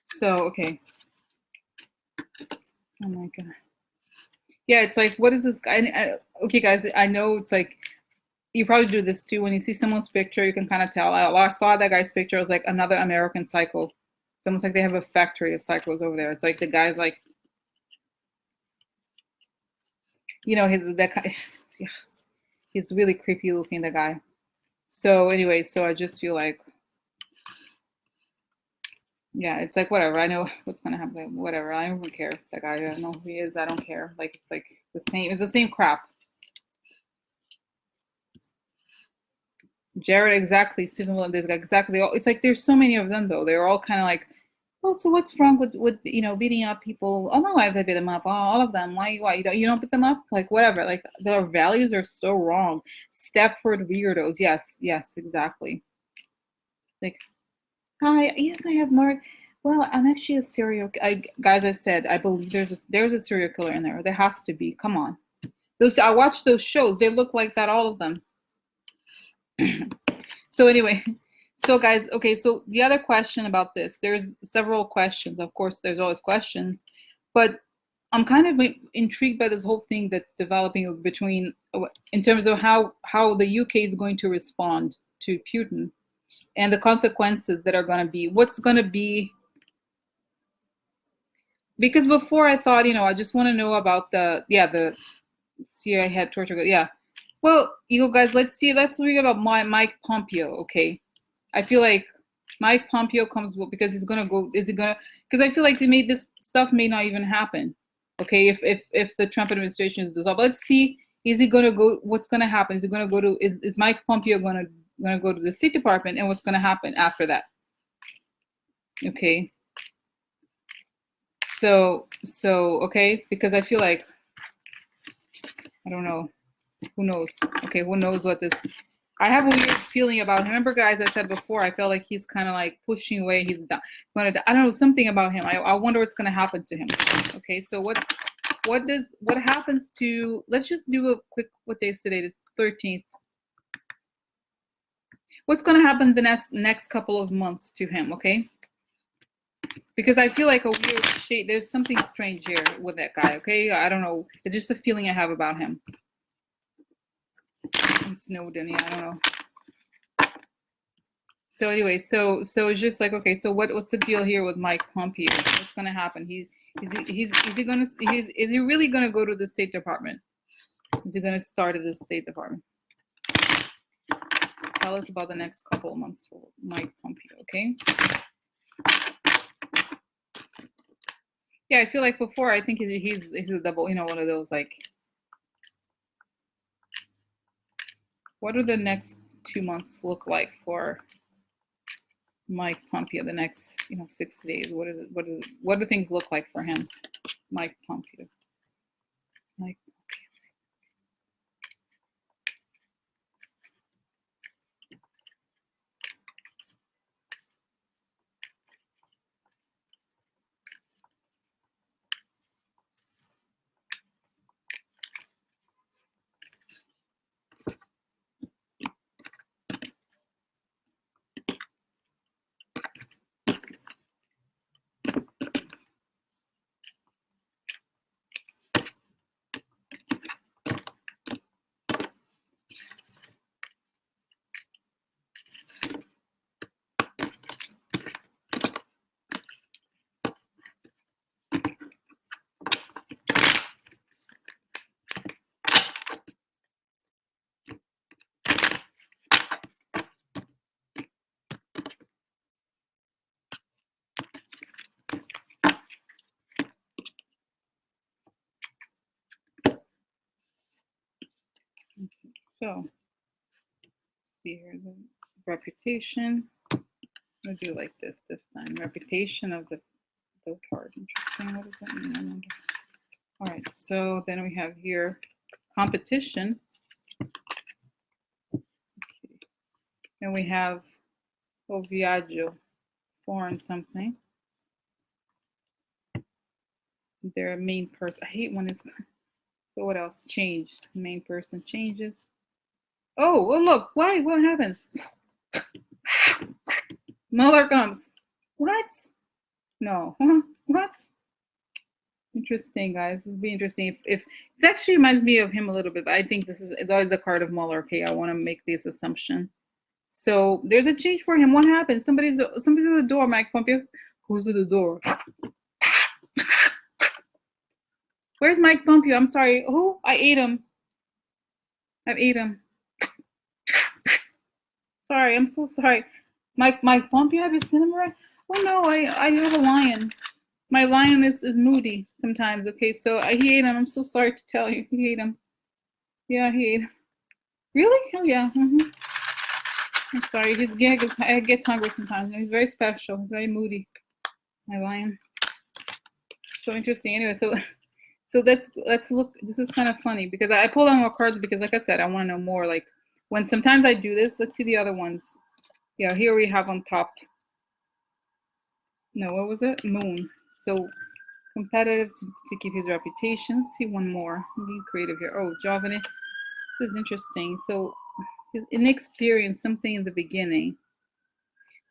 So, okay. Oh my God. Yeah, it's like, what is this guy? Okay, guys, I know it's like, you probably do this too. When you see someone's picture, you can kind of tell. I saw that guy's picture. It was like another American Psycho. It's almost like they have a factory of psychos over there. It's like the guy's like, you know, that guy, yeah, he's really creepy looking, the guy. So anyway, so I just feel like, yeah, it's like whatever. I know what's gonna happen. Like, whatever. I don't really care. That guy, I don't know who he is. I don't care. Like it's like the same. It's the same crap. Jared, exactly. Stephen Williams, exactly. It's like there's so many of them though. They're all kind of like, well, so what's wrong with you know beating up people? Oh no, I have to beat them up. Oh, all of them. Why you don't beat them up? Like whatever. Like their values are so wrong. Stepford weirdos. Yes, yes, exactly. Like hi, yes, I have more. Well, I'm actually a guys. I said I believe there's a serial killer in there. There has to be. Come on. Those I watched those shows. They look like that. All of them. So anyway, so guys, okay, so the other question about this, there's several questions. Of course, there's always questions, but I'm kind of intrigued by this whole thing that's developing between in terms of how the UK is going to respond to Putin and the consequences that are going to be. What's going to be, because before I thought, I just want to know about the CIA head torture. Yeah. Well, you guys, let's read about Mike Pompeo, okay? I feel like Mike Pompeo comes because he's gonna go. Is he gonna? Because I feel like they made this stuff may not even happen. Okay, if the Trump administration is dissolved, let's see. Is he gonna go? What's gonna happen? Is he gonna go to? Is Mike Pompeo gonna go to the State Department? And what's gonna happen after that? Okay. So okay, because I feel like I don't know. Who knows? Okay, who knows what this? I have a weird feeling about him. Remember, guys, I said before, I felt like he's kind of like pushing away. He's going to. I don't know, something about him. I wonder what's going to happen to him. Okay, so what happens to? Let's just do a quick. What day is today? The 13th. What's going to happen the next couple of months to him? Okay, because I feel like a weird shade. There's something strange here with that guy. Okay, I don't know. It's just a feeling I have about him. And Snowden. Yeah, I don't know. So anyway, so it's just like, okay, so what's the deal here with Mike Pompeo? What's going to happen? Is he really going to go to the State Department? Is he going to start at the State Department? Tell us about the next couple of months for Mike Pompeo, okay? Yeah, I feel like before, I think he's a double, one of those like, what do the next 2 months look like for Mike Pompeo? The next, 6 days. What do things look like for him, Mike Pompeo? Mike. So, see here, the reputation. I'll do like this time. Reputation of the dotard. Interesting. What does that mean? I wonder. All right. So then we have here competition. Okay. And we have O Viaggio, foreign something. Their main person. I hate when it's. So what else? Change. Main person changes. Oh, well, look. Why? What happens? Mueller comes. What? No. Huh? What? Interesting, guys. This would be interesting. If it actually reminds me of him a little bit, but I think this is it's always the card of Mueller. Okay, I want to make this assumption. So there's a change for him. What happened? Somebody's at the door. Mike Pompeo. Who's at the door? Where's Mike Pompeo? I'm sorry. Who? I ate him. I ate him. Sorry. I'm so sorry. Mike Pompeo. Have you seen him around? Oh no. I have a lion. My lion is moody sometimes. Okay, so he ate him. I'm so sorry to tell you. He ate him. Yeah, he ate him. Really? Oh yeah. I'm sorry. He gets hungry sometimes. He's very special. He's very moody. My lion. So interesting. Anyway, so let's look. This is kind of funny because I pulled out more cards because, like I said, I want to know more. Like when sometimes I do this. Let's see the other ones. Yeah, here we have on top. No, what was it? Moon. So competitive to keep his reputation. Let's see one more. Be creative here. Oh, Giovanni. This is interesting. So his inexperience, something in the beginning.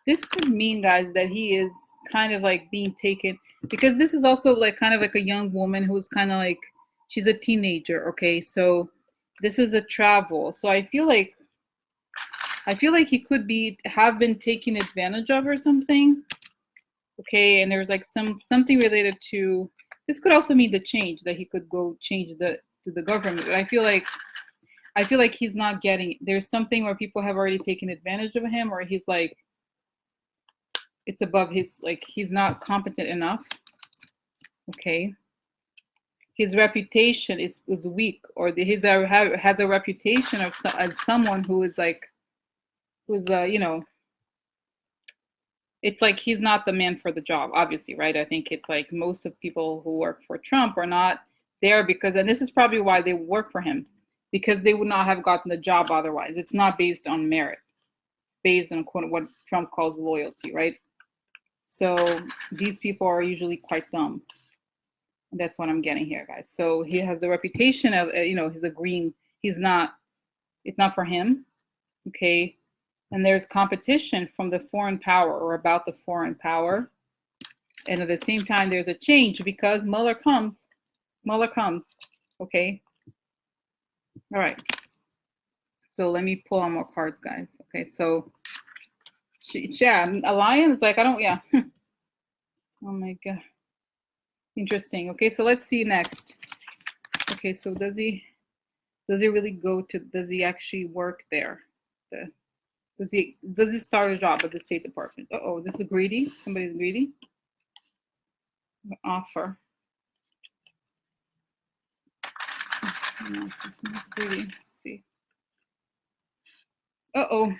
This could mean, guys, that he is kind of like being taken, because this is also like kind of like a young woman who's kind of like, she's a teenager. Okay, so this is a travel. So I feel like he could have been taken advantage of or something. Okay, and there's like something related to this. Could also mean the change, that he could go change to the government. But I feel like he's not getting, there's something where people have already taken advantage of him, or he's like, it's above his, like he's not competent enough. Okay, his reputation is weak, or has a reputation of as someone who is like, who's you know, it's like he's not the man for the job, obviously, right? I think it's like most of people who work for Trump are not there because, and this is probably why they work for him, because they would not have gotten the job otherwise. It's not based on merit. It's based on what Trump calls loyalty, right? So these people are usually quite dumb. And that's what I'm getting here, guys. So he has the reputation of, he's agreeing, it's not for him, okay? And there's competition from the foreign power, or about the foreign power. And at the same time, there's a change because Mueller comes, okay? All right. So let me pull on more cards, guys. Okay, so, yeah, a lion is like, I don't, yeah. Oh my God. Interesting. Okay, so let's see next. Okay, so does he really go to, does he actually work there? Does he start a job at the State Department? Uh-oh, this is greedy. Somebody's greedy. Offer. No, it's greedy. Let's see. Uh-oh,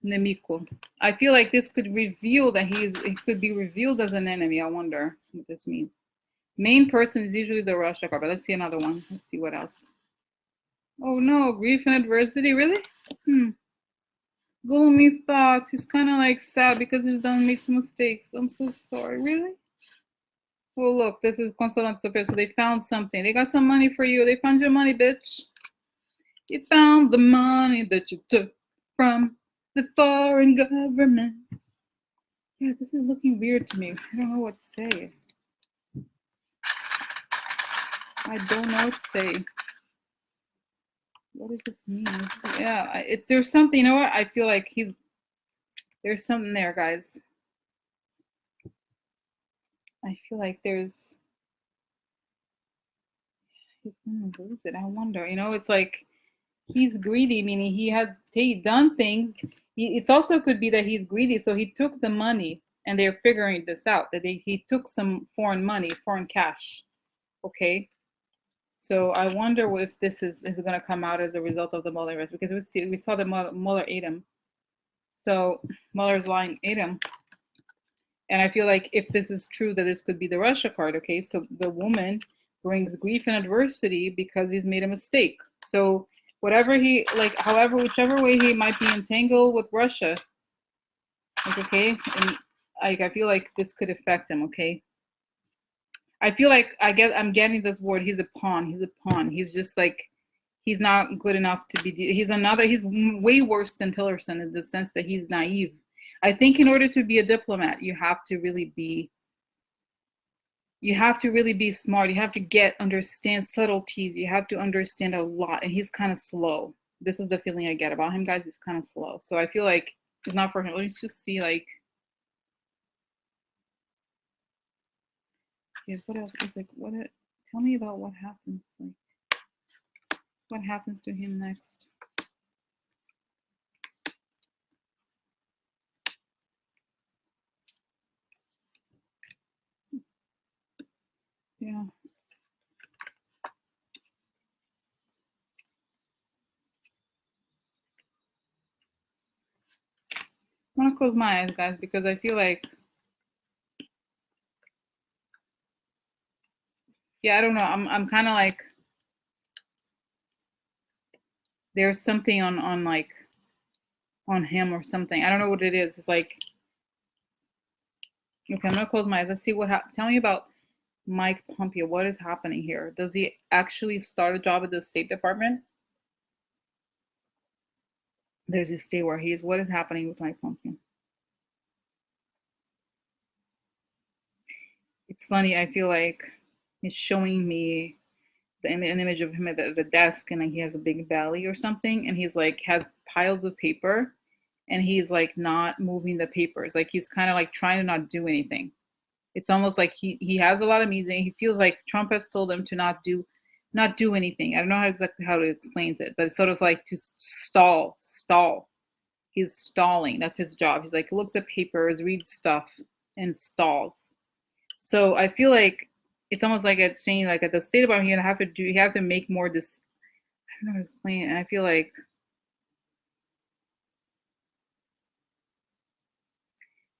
Nemiko. I feel like this could reveal that it could be revealed as an enemy. I wonder what this means. Main person is usually the Russia card, but let's see another one. Let's see what else. Oh no, grief and adversity, really? Gloomy thoughts. He's kind of like sad because he's done made some mistakes. I'm so sorry. Really? Oh look, this is Consolante Sopera. So they found something. They got some money for you. They found your money, bitch. You found the money that you took from the foreign government. Yeah, this is looking weird to me. I don't know what to say. I don't know what to say. What does this mean? Yeah, there's something, you know what? I feel like there's something there, guys. I feel like he's gonna lose it. I wonder, it's like he's greedy, meaning he has done things. It also could be that he's greedy, so he took the money, and they're figuring this out, that he took some foreign money, foreign cash. Okay. So I wonder if this is going to come out as a result of the Mueller arrest, because we saw the Mueller ate him. So Mueller's lying ate him. And I feel like if this is true, that this could be the Russia card, okay? So the woman brings grief and adversity because he's made a mistake. So whichever way he might be entangled with Russia, okay? And I feel like this could affect him, okay? I feel like I'm getting this word. He's a pawn. He's just like, he's not good enough to be. He's way worse than Tillerson in the sense that he's naive. I think in order to be a diplomat, you have to really be smart. You have to understand subtleties. You have to understand a lot. And he's kind of slow. This is the feeling I get about him, guys. He's kind of slow. So I feel like it's not for him. Let's just see, like, yes, what else? It's like, tell me about what happens. Like, what happens to him next? Yeah. I'm gonna close my eyes, guys, because I feel like, yeah, I don't know. I'm kind of like, there's something on like on him or something. I don't know what it is. It's like, okay, I'm gonna close my eyes. Let's see what happens. Tell me about Mike Pompeo. What is happening here? Does he actually start a job at the State Department? There's a state where he is. What is happening with Mike Pompeo? It's funny. I feel like it's showing me an image of him at the desk, and like he has a big belly or something, and he's like has piles of paper, and he's like not moving the papers. Like he's kind of like trying to not do anything. It's almost like he has a lot of music. He feels like Trump has told him to not do anything. I don't know exactly how to explain it, but it's sort of like to stall. He's stalling. That's his job. He's like looks at papers, reads stuff, and stalls. So I feel like it's almost like it's saying like at the State Department you have to make more this. I don't know how to explain it. And I feel like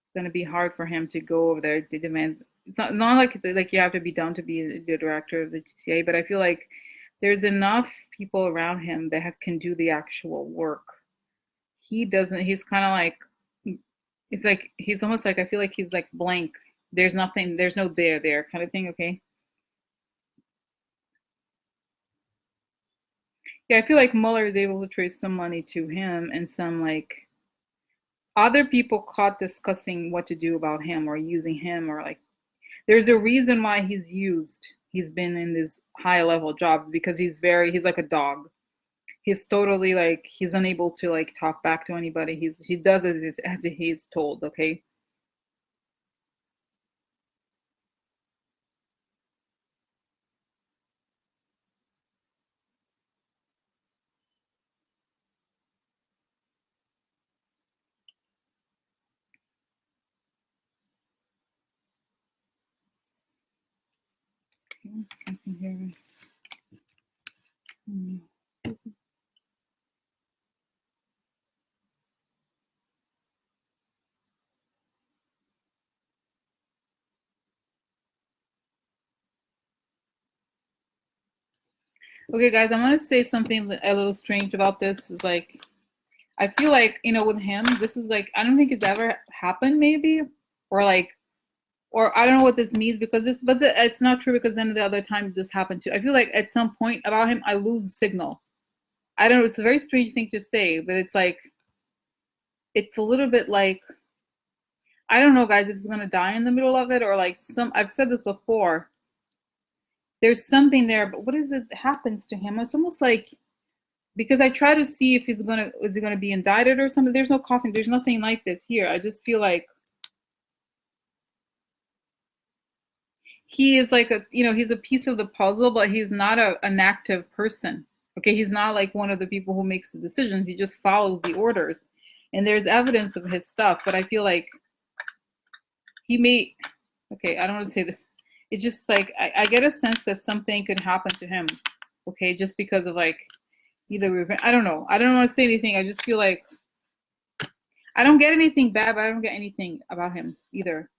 it's gonna be hard for him to go over there. The demands. It's not like you have to be done to be the director of the GTA, but I feel like there's enough people around him that can do the actual work. He doesn't. He's kind of like it's like he's almost like I feel like he's like blank. There's nothing. There's no there kind of thing. Okay. Yeah, I feel like Mueller is able to trace some money to him and some like other people caught discussing what to do about him or using him or like there's a reason why he's used. He's been in these high level jobs because he's like a dog. He's totally like he's unable to like talk back to anybody. He does as he's told, okay? Okay, something here is okay, guys, I'm gonna say something a little strange about this. Is like I feel like, with him, this is like I don't think it's ever happened maybe or like or I don't know what this means because it's not true because then the other time this happened too. I feel like at some point about him I lose signal. I don't know, it's a very strange thing to say, but it's like it's a little bit like I don't know guys if he's gonna die in the middle of it or like some I've said this before. There's something there, but what is it happens to him? It's almost like because I try to see if is he gonna be indicted or something. There's no coffin, there's nothing like this here. I just feel like he is like he's a piece of the puzzle, but he's not an active person. Okay, he's not like one of the people who makes the decisions. He just follows the orders, and there's evidence of his stuff. But I feel like he may. Okay, I don't want to say this. It's just like I get a sense that something could happen to him. Okay, just because of like either revenge. I don't know. I don't want to say anything. I just feel like I don't get anything bad, but I don't get anything about him either.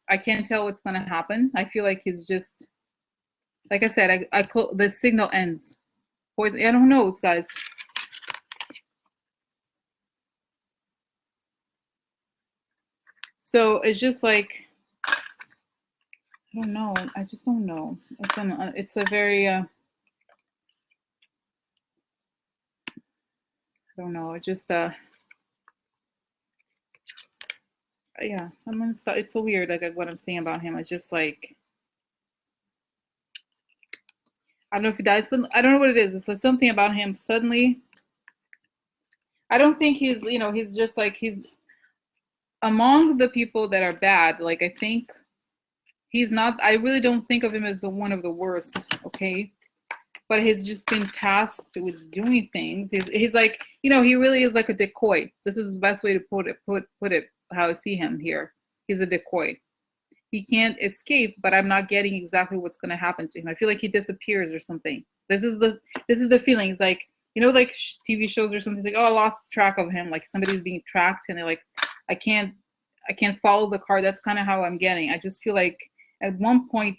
I can't tell what's gonna happen. I feel like he's just like I said. The signal ends. Poison. I don't know, guys. So it's just like I don't know. I just don't know. It's a very I don't know. It just Yeah, I'm gonna start. It's so weird, like what I'm saying about him. It's just like I don't know if he dies. I don't know what it is. It's like something about him suddenly. I don't think he's, he's just like he's among the people that are bad. Like I think he's not. I really don't think of him as the one of the worst. Okay, but he's just been tasked with doing things. He's like, he really is like a decoy. This is the best way to put it. How I see him here. He's a decoy. He can't escape, but I'm not getting exactly what's going to happen to him. I feel like he disappears or something. This is the feeling. It's like, like TV shows or something. It's like, oh, I lost track of him. Like somebody's being tracked, and they're like, I can't, I can't follow the car. That's kind of how I'm getting. I just feel like at one point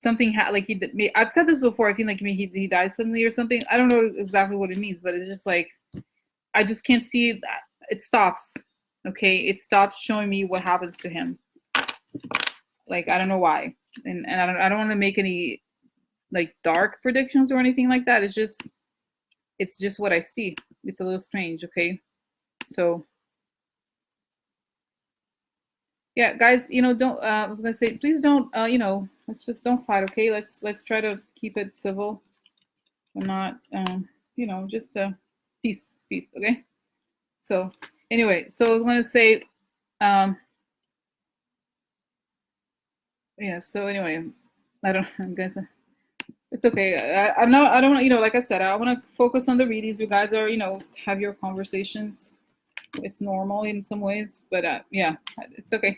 something like I've said this before. I feel like he died suddenly or something. I don't know exactly what it means, but it's just like I just can't see that. It stops. Okay, it stops showing me what happens to him. Like I don't know why, and I don't want to make any like dark predictions or anything like that. It's just what I see. It's a little strange. Okay, so yeah, guys, don't. I was gonna say, please don't. Let's just don't fight. Okay, let's try to keep it civil. I'm not. Just peace, peace. Okay. So anyway, so I was gonna say, um, yeah. So anyway, I don't. I'm gonna say. It's okay. I'm not. I don't. Like I said, I want to focus on the readies. You guys are, have your conversations. It's normal in some ways, but yeah, it's okay.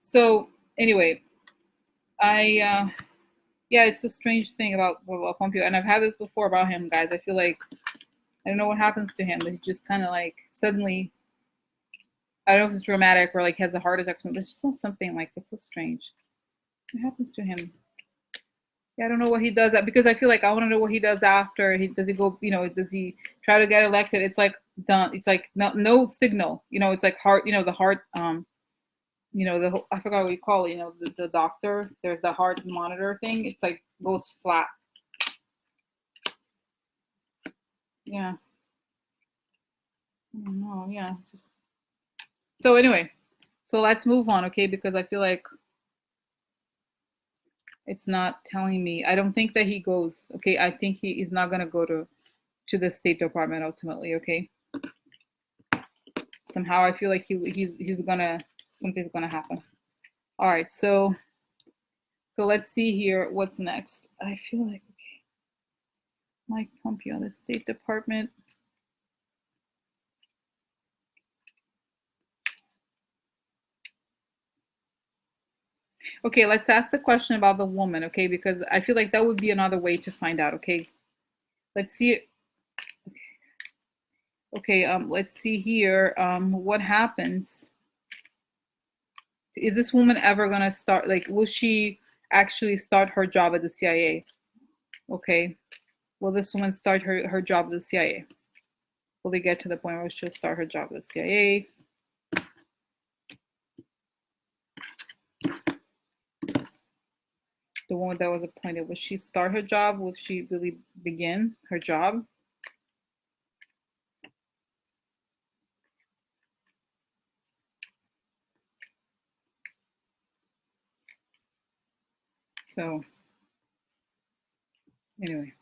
So anyway, yeah, it's a strange thing about Pompeo, and I've had this before about him, guys. I feel like I don't know what happens to him, but he just kind of like suddenly. I don't know if it's dramatic or like has a heart attack or something. It's just something like it's so strange. What happens to him? Yeah, I don't know what he does because I feel like I want to know what he does after. Does he go? Does he try to get elected? It's like done. It's like no signal. It's like heart. The heart. I forgot what you call it. The doctor. There's the heart monitor thing. It's like goes flat. Yeah. I don't know. Yeah. So anyway, so let's move on, okay? Because I feel like it's not telling me. I don't think that he goes. Okay, I think he is not gonna go to the State Department ultimately. Okay, somehow I feel like he's gonna something's gonna happen. All right, so let's see here. What's next? I feel like okay, Mike Pompeo, the State Department. Okay, let's ask the question about the woman. Okay, because I feel like that would be another way to find out. Okay, let's see. Okay, let's see here. What happens? Is this woman ever gonna start? Like, will she actually start her job at the CIA? Okay, will this woman start her job at the CIA? Will they get to the point where she'll start her job at the CIA? The woman that was appointed, will she start her job? Will she really begin her job? So, anyway.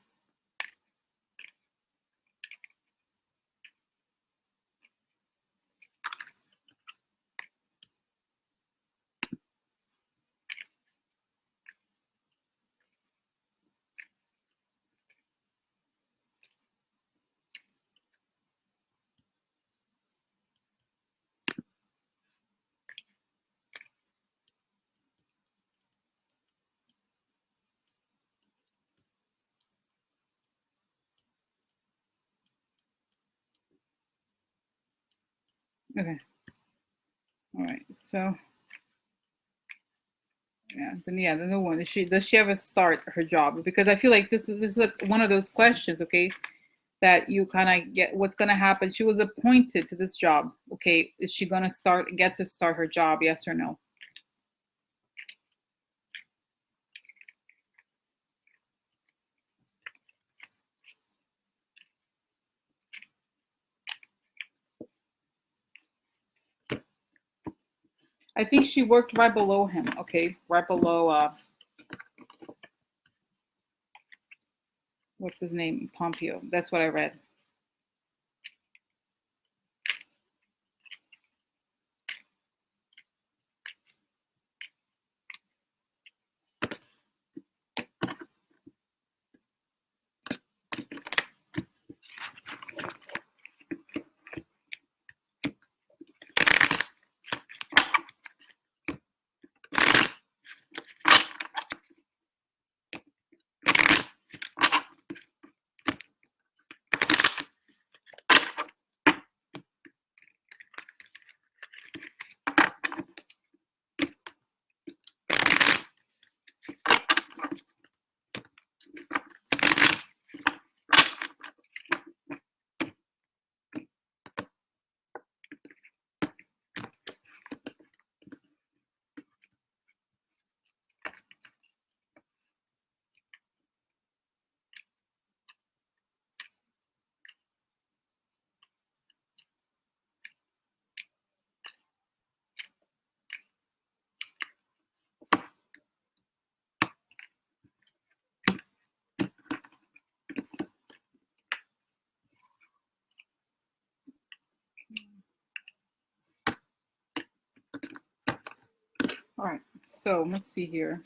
Okay. All right. So, yeah, the new one. Does she ever start her job? Because I feel like this is like one of those questions, okay, that you kind of get what's gonna happen. She was appointed to this job. Okay, is she gonna get to start her job? Yes or no? I think she worked right below him. Okay, right below what's his name? Pompeo. That's what I read. All right, so let's see here.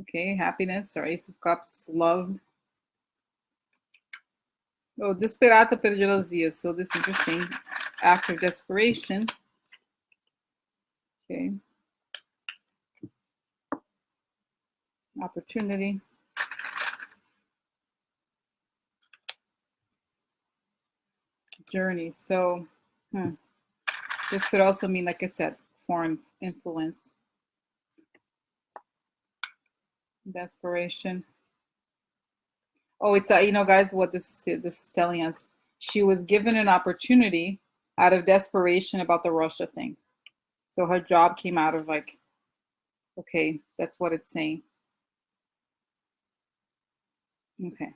Okay, happiness or Ace of Cups, love. Oh, disperata per gelosia. So this is interesting. Act of desperation. Okay. Opportunity. Journey. So this could also mean, like I said, foreign influence. Desperation. Oh, it's you know, guys, what this is telling us. She was given an opportunity out of desperation about the Russia thing. So her job came out of like, okay, that's what it's saying. Okay.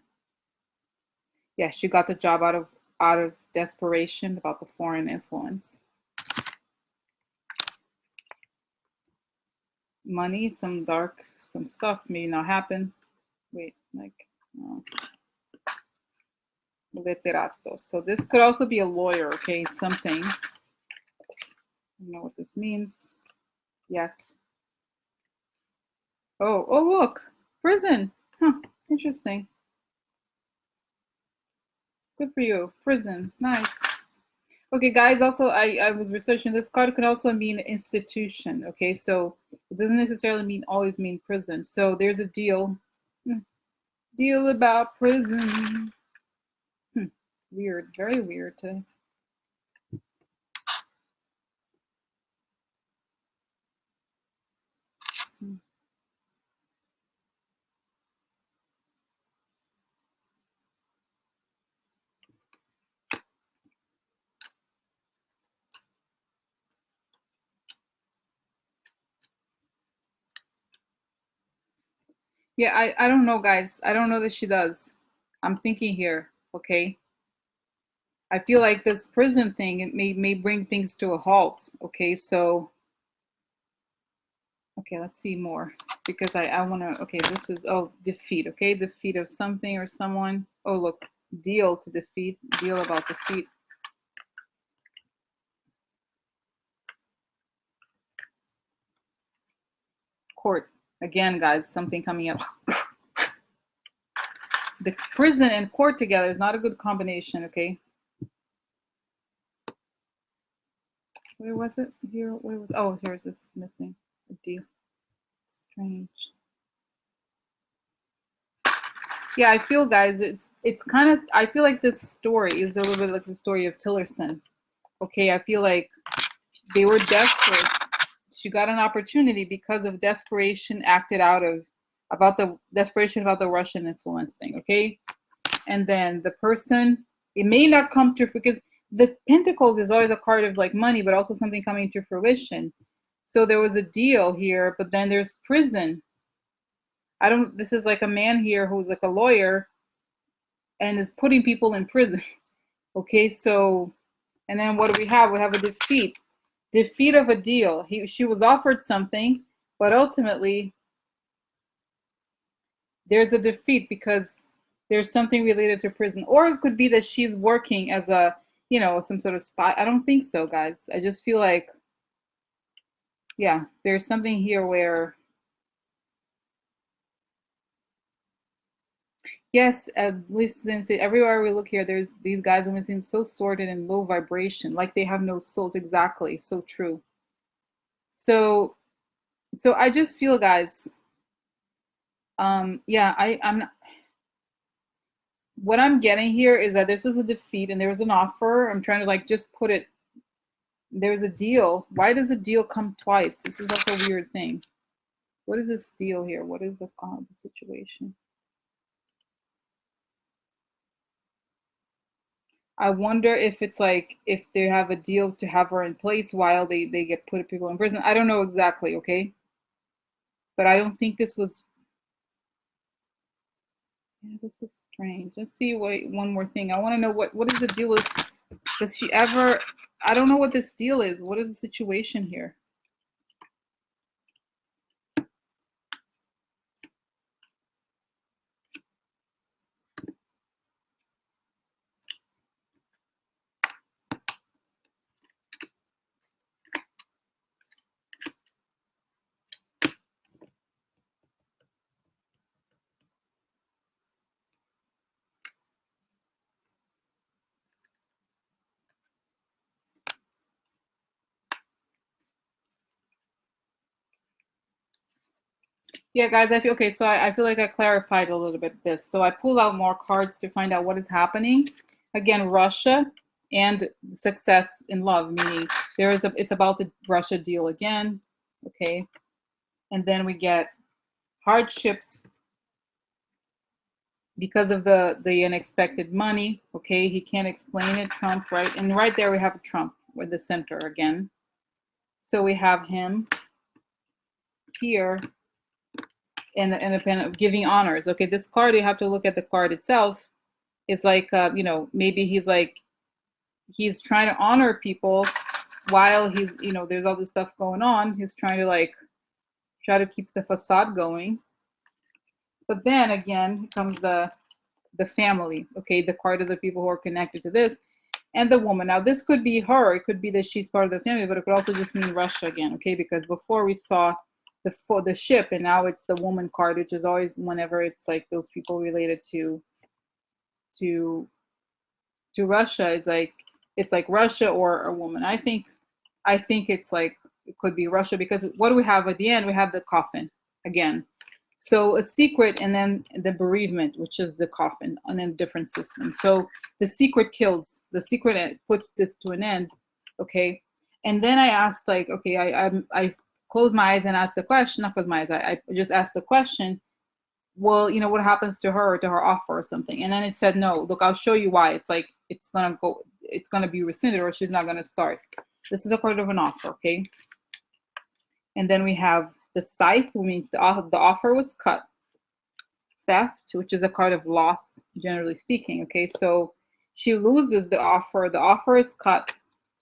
Yeah, she got the job out of desperation about the foreign influence. Money, some stuff may not happen. Wait, like literato. So this could also be a lawyer, okay? Something. I don't know what this means yet. Oh, look, prison. Huh, interesting. Good for you. Prison, nice. Okay, guys, also, I was researching this card could also mean institution, okay? So it doesn't necessarily always mean prison. So there's a deal. Deal about prison. Weird, very weird today. Yeah, I don't know, guys. I don't know that she does. I'm thinking here, okay? I feel like this prison thing, it may bring things to a halt, okay? So, okay, let's see more because I want to, okay, this is, oh, defeat, okay? Defeat of something or someone. Oh, look, deal to defeat, deal about defeat. Court, again, guys, something coming up. The prison and court together is not a good combination, okay? Where was it? Here, where was, oh, here's this missing. A deal. Strange. Yeah, I feel, guys, it's kind of, I feel like this story is a little bit like the story of Tillerson. Okay, I feel like they were desperate. She got an opportunity because of desperation acted out of, about the desperation about the Russian influence thing, okay? And then the person, it may not come to, because the Pentacles is always a card of like money, but also something coming to fruition. So there was a deal here, but then there's prison. This is like a man here who's like a lawyer and is putting people in prison. Okay, so, and then what do we have? We have a defeat. defeat of a deal. She was offered something, but ultimately there's a defeat because there's something related to prison. Or it could be that she's working as a, some sort of spy. I don't think so, guys. I just feel like, yeah, there's something here where, yes, at least since everywhere we look here, there's these guys women seem so sordid and low vibration, like they have no souls. Exactly, so true. So, so I just feel, guys, yeah, I'm not, what I'm getting here is that this is a defeat and there was an offer. I'm trying to like just put it, there's a deal. Why does a deal come twice? This is also a weird thing. What is this deal here? What is the situation? I wonder if it's like if they have a deal to have her in place while they get put people in prison. I don't know exactly, okay? But I don't think this was. Yeah, this is strange. Let's see. Wait, one more thing. I want to know what is the deal with. Does she ever? I don't know what this deal is. What is the situation here? Yeah, guys, I feel okay. So I feel like I clarified a little bit this. So I pulled out more cards to find out what is happening. Again, Russia and success in love, meaning it's about the Russia deal again. Okay. And then we get hardships because of the unexpected money. Okay, he can't explain it. Trump, right? And right there we have Trump with the center again. So we have him here and the independent of giving honors. Okay, this card, you have to look at the card itself. It's like maybe he's trying to honor people while he's there's all this stuff going on. He's trying to like try to keep the facade going. But then again comes the family. Okay, the card of the people who are connected to this, and the woman. Now this could be her. It could be that she's part of the family, but it could also just mean Russia again. Okay, because before we saw the ship, and now it's the woman card, which is always whenever it's like those people related to to Russia is like it's like Russia or a woman. I think it's like it could be Russia because what do we have at the end? We have the coffin again. So a secret and then the bereavement, which is the coffin, and then different system. So the secret kills. The secret puts this to an end. Okay. And then I asked like, okay, I closed my eyes and asked the question, not close my eyes, I just asked the question, well, what happens to her or to her offer or something? And then it said, no, look, I'll show you why. It's like it's gonna be rescinded or she's not gonna start. This is a part of an offer, okay? And then we have the scythe, which means the offer was cut. Theft, which is a card of loss, generally speaking, okay? So she loses the offer is cut.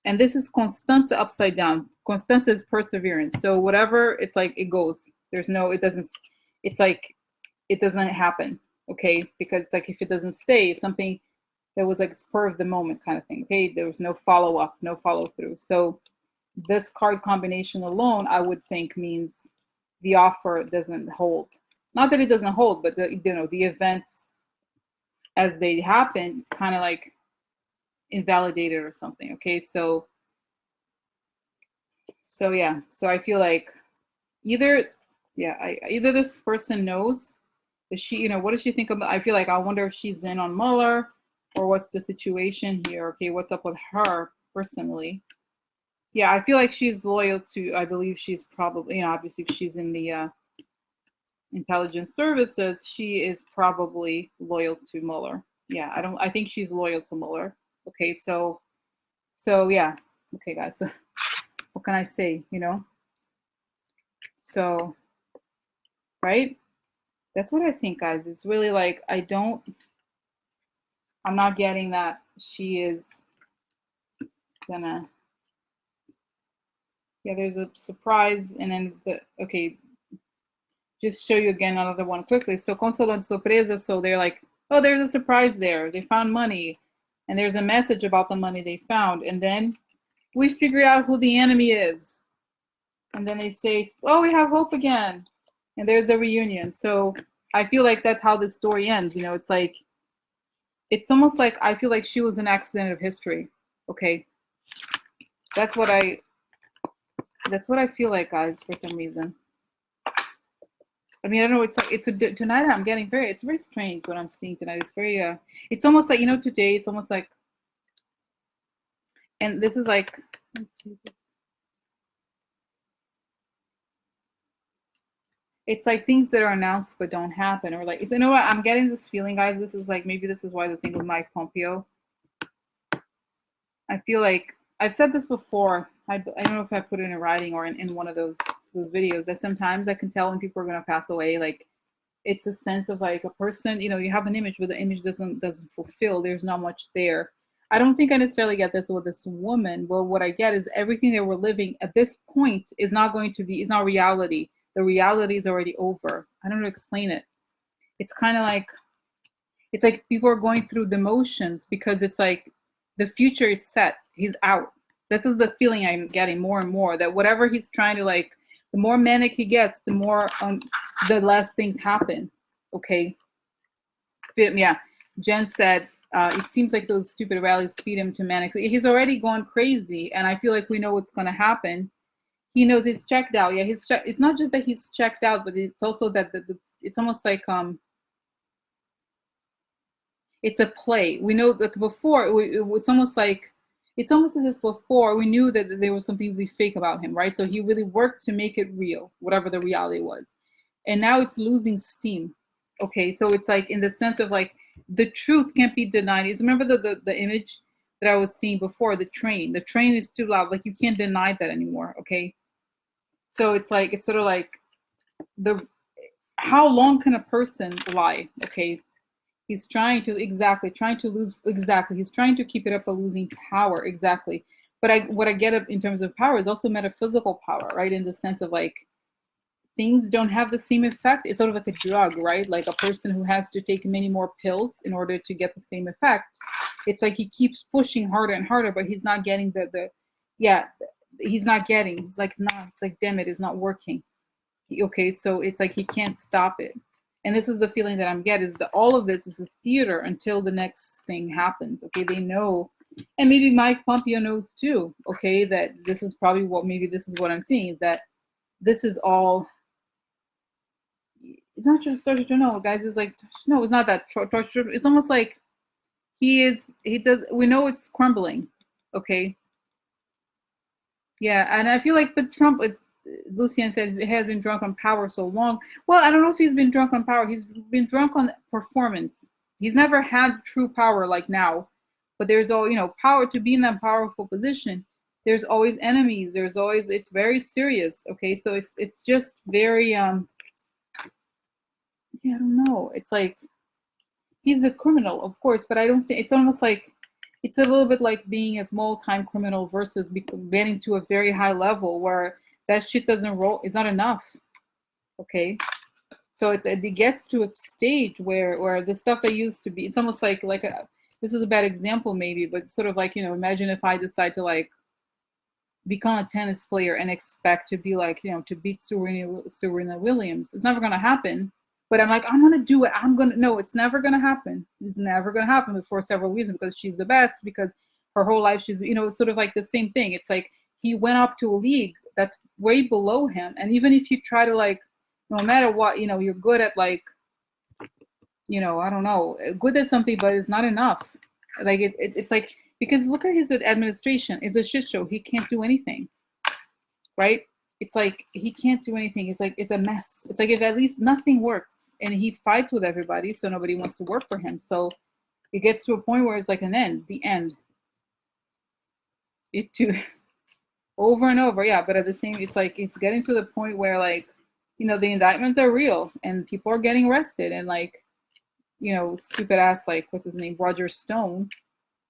And this is Constanza upside down. Constanza is perseverance. So whatever, it's like it goes. It's like it doesn't happen, okay? Because it's like if it doesn't stay, something that was like spur of the moment kind of thing, okay? There was no follow up, no follow through. So this card combination alone, I would think means the offer doesn't hold. Not that it doesn't hold, but the events as they happen kind of like invalidated or something, okay? So yeah, so I feel like either either this person knows that what does she think about? I feel like I wonder if she's in on Mueller or what's the situation here. Okay, what's up with her personally? Yeah, I feel like she's loyal to. I believe she's probably obviously if she's in the intelligence services, she is probably loyal to Mueller. Yeah, I think she's loyal to Mueller. Okay, so yeah. Okay, guys. So what can I say? So right. That's what I think, guys. It's really like I'm not getting that she is gonna Yeah, there's a surprise, and then okay, just show you again another one quickly. So consolo and sorpresa. So they're like, oh, there's a surprise there. They found money, and there's a message about the money they found, and then we figure out who the enemy is, and then they say, oh, we have hope again, and there's a reunion. So I feel like that's how the story ends. You know, it's like it's almost like I feel like she was an accident of history. Okay, that's what I that's what I feel like, guys, for some reason. I mean, I don't know. It's like tonight. I'm getting very. It's very strange what I'm seeing tonight. It's very. It's almost like, you know, today. It's almost like, and this is like. Let's see this. It's like things that are announced but don't happen, or like, you know what? I'm getting this feeling, guys. This is like, maybe this is why the thing with Mike Pompeo. I feel like I've said this before. I don't know if I put it in writing or in one of those videos, that sometimes I can tell when people are gonna pass away. Like, it's a sense of like a person, you know, you have an image, but the image doesn't fulfill. There's not much there. I don't think I necessarily get this with this woman, but what I get is everything that we're living at this point is not going to be, is not reality. The reality is already over. I don't know how to explain it. It's kind of like, it's like people are going through the motions because it's like the future is set. He's out. This is the feeling I'm getting more and more, that whatever he's trying to like, the more manic he gets, the more the less things happen. Okay. Yeah. Jen said, it seems like those stupid rallies feed him to manic. He's already gone crazy, and I feel like we know what's going to happen. He knows he's checked out. Yeah, it's not just that he's checked out, but it's also that it's almost like it's a play. We know that before it's almost like, it's almost as if before we knew that there was something really fake about him, right? So he really worked to make it real, whatever the reality was, and now it's losing steam. Okay, so it's like in the sense of like the truth can't be denied. Is remember the image that I was seeing before, the train. The train is too loud. Like you can't deny that anymore. Okay, so it's like it's sort of like the how long can a person lie? Okay, he's trying to, exactly, trying to lose, exactly. He's trying to keep it up, but losing power, exactly. But what I get up in terms of power is also metaphysical power, right? In the sense of like things don't have the same effect. It's sort of like a drug, right? Like a person who has to take many more pills in order to get the same effect. It's like he keeps pushing harder and harder, but he's not getting yeah, he's not getting. He's like, no, it's like, damn it, it's not working. Okay, so it's like he can't stop it, and this is the feeling that I'm getting, is that all of this is a theater until the next thing happens. Okay, they know, and maybe Mike Pompeo knows too. Okay, that this is probably what, maybe this is what I'm seeing, is that this is all, it's not just torture. No, guys, it's like, no, it's not that torture. It's almost like he does, we know it's crumbling. Okay, yeah, and I feel like, but Trump, Lucian said, he has been drunk on power so long. Well, I don't know if he's been drunk on power. He's been drunk on performance. He's never had true power like now. But there's all, you know, power, to be in that powerful position. There's always enemies. There's always, it's very serious. Okay, so it's just very yeah, I don't know. It's like he's a criminal, of course, but I don't think, it's almost like it's a little bit like being a small time criminal versus getting to a very high level where that shit doesn't roll. It's not enough. Okay, so it gets to a stage where the stuff that used to be, it's almost like a, this is a bad example maybe, but it's sort of like, you know, imagine if I decide to like become a tennis player and expect to be like, you know, to beat Serena Williams. It's never gonna happen. But I'm like, I'm gonna do it. I'm gonna, no, it's never gonna happen. It's never gonna happen for several reasons, because she's the best, because her whole life she's, you know, it's sort of like the same thing. It's like he went up to a league that's way below him. And even if you try to like, no matter what, you know, you're good at like, you know, I don't know, good at something, but it's not enough. Like it's like, because look at his administration. It's a shit show. He can't do anything, right? It's like he can't do anything. It's like it's a mess. It's like if at least nothing works, and he fights with everybody, so nobody wants to work for him. So it gets to a point where it's like an end, the end. It too, over and over, yeah. But at the same, it's like it's getting to the point where like, you know, the indictments are real and people are getting arrested, and like, you know, stupid ass, like, what's his name, Roger Stone.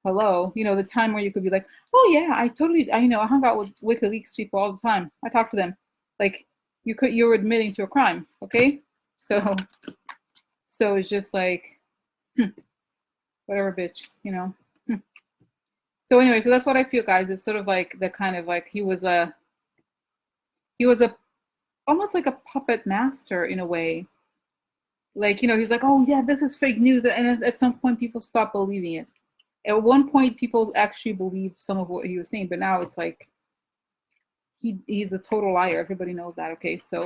hello, you know, the time where you could be like, oh yeah, I you know, I hung out with WikiLeaks people all the time. I talked to them. Like you're admitting to a crime, okay? So so it's just like whatever, bitch, you know. So anyway, so that's what I feel, guys. It's sort of like the kind of like he was a almost like a puppet master in a way. Like, you know, he's like, oh yeah, this is fake news, and at some point people stop believing it. At one point, people actually believed some of what he was saying, but now it's like he's a total liar. Everybody knows that. Okay, so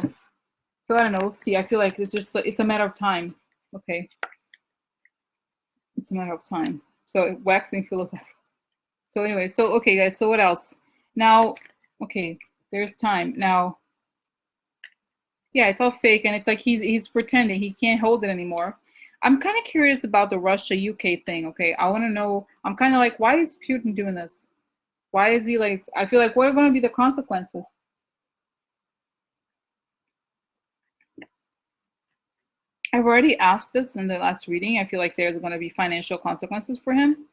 I don't know. We'll see. I feel like it's just it's a matter of time. Okay, it's a matter of time. So waxing philosophical. So anyway, so okay, guys. So what else? Now, okay, there's time now. Yeah, it's all fake, and it's like he's pretending he can't hold it anymore. I'm kind of curious about the Russia UK thing. Okay, I want to know. I'm kind of like, why is Putin doing this? Why is he like? I feel like what are going to be the consequences? I've already asked this in the last reading. I feel like there's going to be financial consequences for him,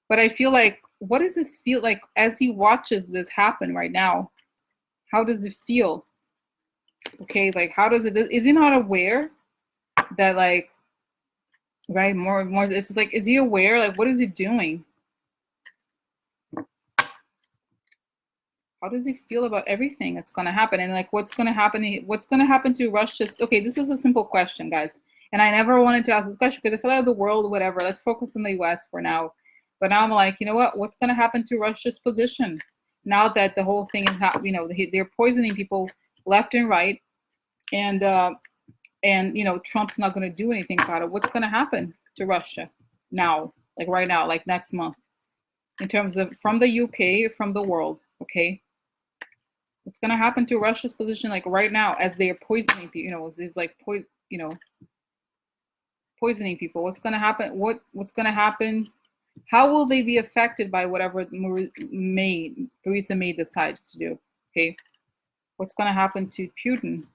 but I feel like what does this feel like as he watches this happen right now? How does it feel? Okay, like how does it? Is he not aware that like right more? It's like is he aware? Like what is he doing? How does he feel about everything that's going to happen and like what's going to happen to Russia? Okay, this is a simple question, guys, and I never wanted to ask this question because I feel like the world, whatever, let's focus on the US for now. But now I'm like, you know what's going to happen to Russia's position now that the whole thing is you know, they're poisoning people left and right, and you know, Trump's not going to do anything about it. What's going to happen to Russia now, like right now, like next month, in terms of from the UK, from the world? Okay, what's going to happen to Russia's position like right now as they are poisoning people? You know, is like you know, poisoning people. What's going to happen? What's going to happen? How will they be affected by whatever Theresa May decides to do? Okay, what's going to happen to Putin?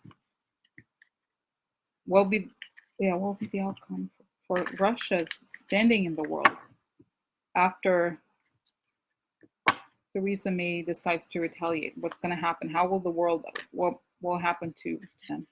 What will be what will be the outcome for Russia's standing in the world after Theresa May decides to retaliate? What's going to happen? How will the world? What will happen to them?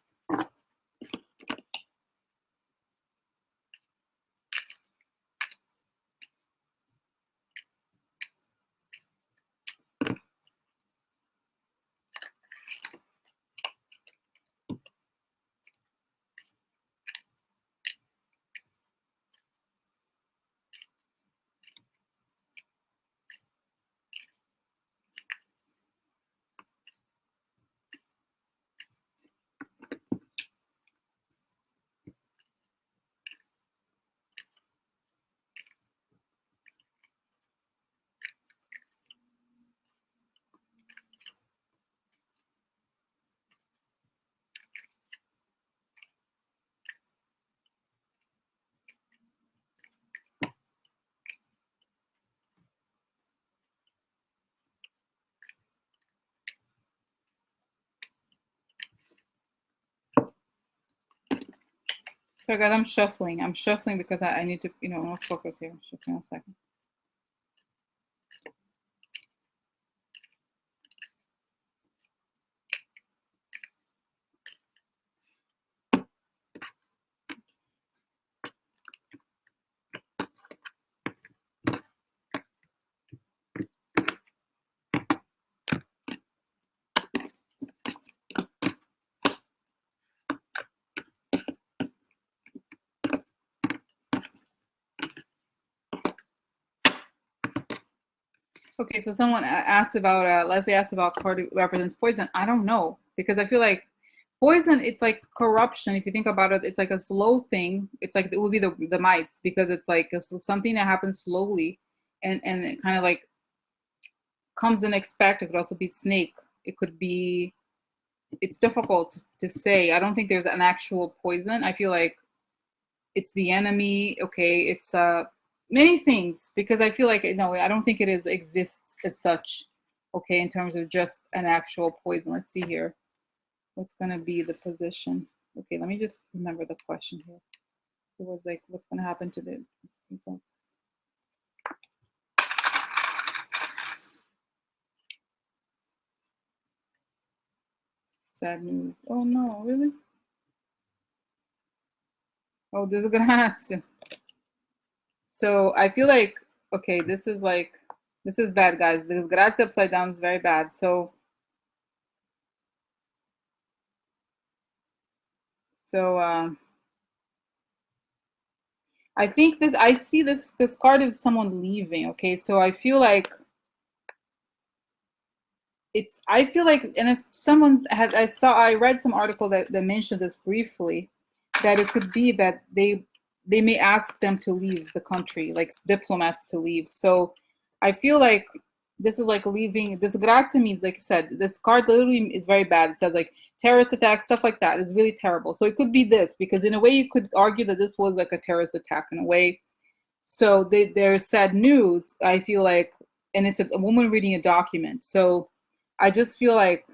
So guys, I'm shuffling. I'm shuffling because I need to, you know, not focus here. Shuffling a second. Okay, so someone asked about Leslie asked about card represents poison. I don't know because I feel like poison. It's like corruption. If you think about it, it's like a slow thing. It's like it would be the mice because it's like something that happens slowly, and it kind of like comes unexpected. It could also be snake. It could be. It's difficult to say. I don't think there's an actual poison. I feel like it's the enemy. Okay, it's many things because I feel like no, I don't think it is exists as such. Okay, in terms of just an actual poison. Let's see here. What's gonna be the position? Okay, let me just remember the question here. It was like, what's gonna happen to the result? Sad news. Oh no, really? Oh, disgrazia. So I feel like, okay, this is bad, guys. Disgrazia upside down is very bad. So I think this, I see this card of someone leaving. Okay, so I feel like I feel like, and if someone had, I read some article that mentioned this briefly, that it could be that they may ask them to leave the country, like diplomats to leave. So I feel like this is like leaving. This grazia means, like I said, this card literally is very bad. It says like terrorist attacks, stuff like that is really terrible. So it could be this, because in a way you could argue that this was like a terrorist attack in a way. So there's sad news, I feel like, and it's a woman reading a document. So I just feel like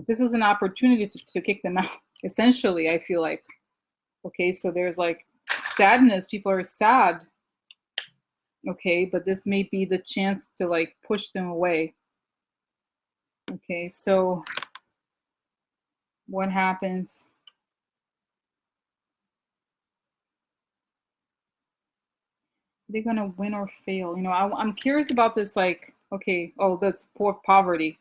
this is an opportunity to kick them out. Essentially, I feel like, okay, so there's like sadness, people are sad, okay, but this may be the chance to like push them away. Okay, so what happens? Are they gonna win or fail? You know, I'm curious about this, like, okay, oh, that's poor poverty.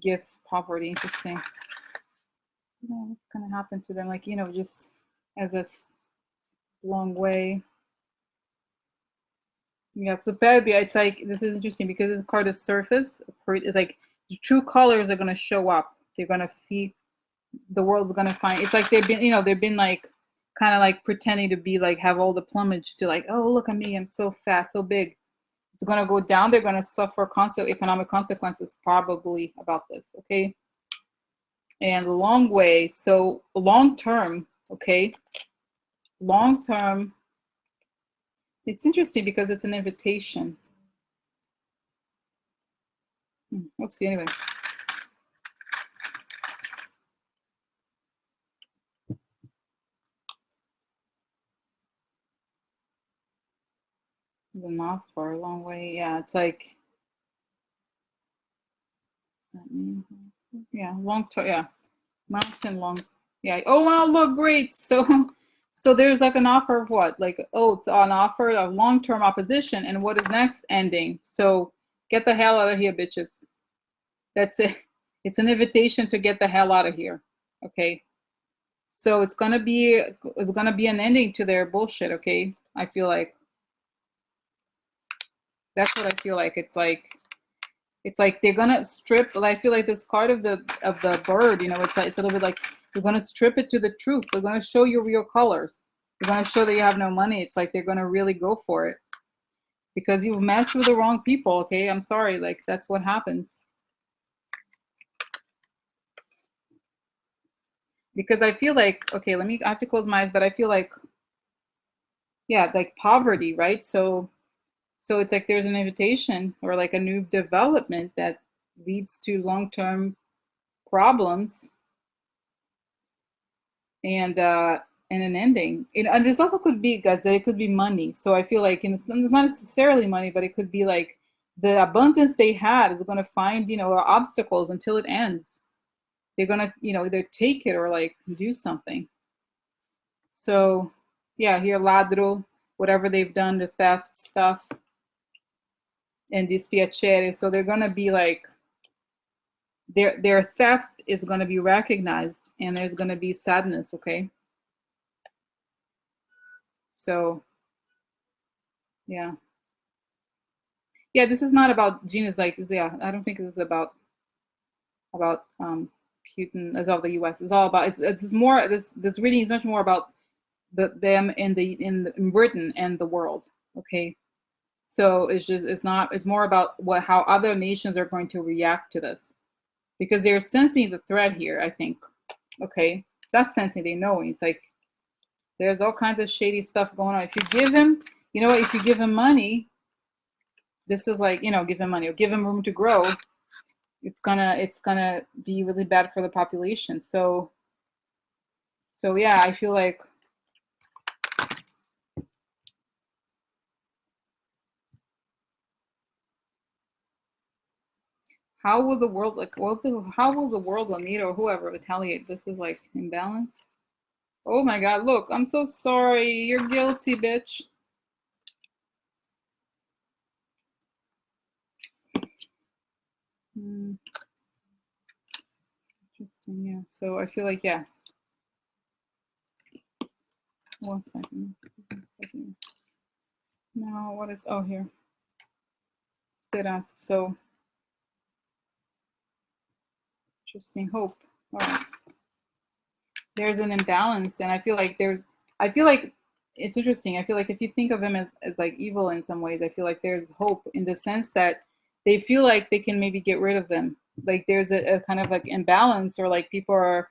Gifts, poverty, interesting. You know, what's gonna happen to them? Like, you know, just as a long way. Yeah, so baby, it's like, this is interesting because it's card of surface. It's like the true colors are gonna show up. They're gonna see, the world's gonna find. It's like they've been, you know, they've been like kind of like pretending to be like have all the plumage to like, oh look at me, I'm so fat, so big. It's gonna go down. They're gonna suffer constant economic consequences probably about this. Okay, and long way. So long term. Okay, long term. It's interesting because it's an invitation. We'll see anyway. The mouth for a long way. Yeah, it's like, that mean? Yeah, long term. Yeah, mountain long. Yeah. Oh wow, look great. So, so there's like an offer of what? Like, oh, it's an offer of long term opposition, and what is next? Ending. So get the hell out of here, bitches. That's it. It's an invitation to get the hell out of here. Okay. So it's gonna be an ending to their bullshit. Okay. I feel like that's what I feel like. It's like they're gonna strip. I feel like this card of the bird, you know, it's like, it's a little bit like you're gonna strip it to the truth. They're gonna show your real colors. They're gonna show that you have no money. It's like they're gonna really go for it because you've messed with the wrong people. Okay, I'm sorry. Like that's what happens. Because I feel like, okay, I have to close my eyes, but I feel like, yeah, like poverty, right? So it's like there's an invitation or like a new development that leads to long-term problems and an ending. And this also could be, guys, that it could be money. So I feel like, and it's not necessarily money, but it could be like the abundance they had is going to find, you know, obstacles until it ends. They're going to, you know, either take it or like do something. So yeah, here ladro, whatever they've done, the theft stuff, and dispiacere. So they're going to be like, their theft is going to be recognized, and there's going to be sadness. Okay, so yeah. Yeah, this is not about Gina's, like, yeah, I don't think this is about Putin as of the US. It's all about, it's more, this reading is much more about them in Britain and the world. Okay. So it's not, it's more about how other nations are going to react to this. Because they're sensing the threat here, I think. Okay. That's sensing, they know. It's like there's all kinds of shady stuff going on. If you give him, you know what, if you give him money, this is like, you know, give him money or give him room to grow, it's gonna be really bad for the population. So yeah, I feel like How will the world, like, how will the world or NATO or whoever retaliate? This is like imbalance. Oh my God, look, I'm so sorry. You're guilty, bitch. Interesting, yeah. So I feel like, yeah. 1 second. Now, what is, oh, here. Spit ask. So, interesting. Hope. All right. There's an imbalance, and I feel like it's interesting. I feel like if you think of him as like evil in some ways, I feel like there's hope in the sense that they feel like they can maybe get rid of them. Like there's a kind of like imbalance, or like people are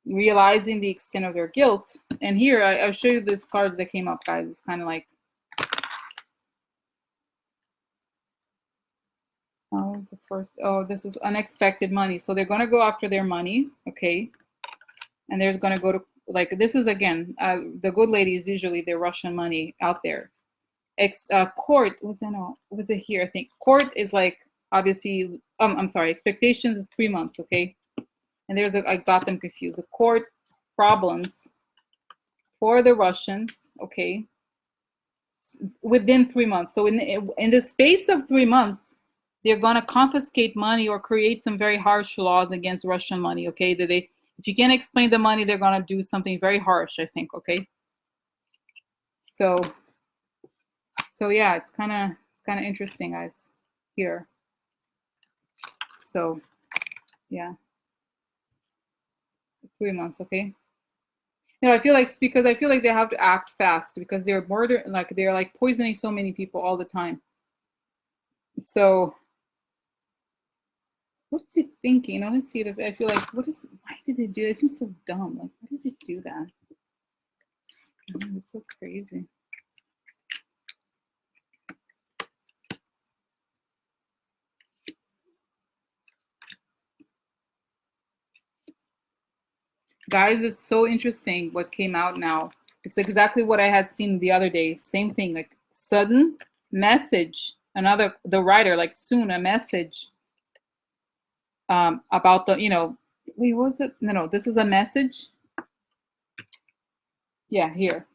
realizing the extent of their guilt. And here, I'll show you these cards that came up, guys. It's kind of like, oh, the first, oh, this is unexpected money. So they're going to go after their money, okay? And there's going to go to, like, this is, again, the good lady is usually the Russian money out there. Court, was it here? I think court is like, obviously, I'm sorry, expectations is 3 months, okay? And there's I got them confused. The court problems for the Russians, okay, within 3 months. So in the space of 3 months, they're going to confiscate money or create some very harsh laws against Russian money, okay? That they, if you can't explain the money, they're going to do something very harsh, I think, okay? So yeah, it's kind of interesting, guys, here. So yeah, 3 months, okay? You know, I feel like, because I feel like they have to act fast because they're they're like poisoning so many people all the time. So what is he thinking? Let's see if I feel like, why did they do it? It seems so dumb. Like, why does it do that? It's so crazy. Guys, it's so interesting what came out now. It's exactly what I had seen the other day. Same thing, like sudden message. The writer, like soon a message about the, wait, what was it? No, this is a message. Yeah, here.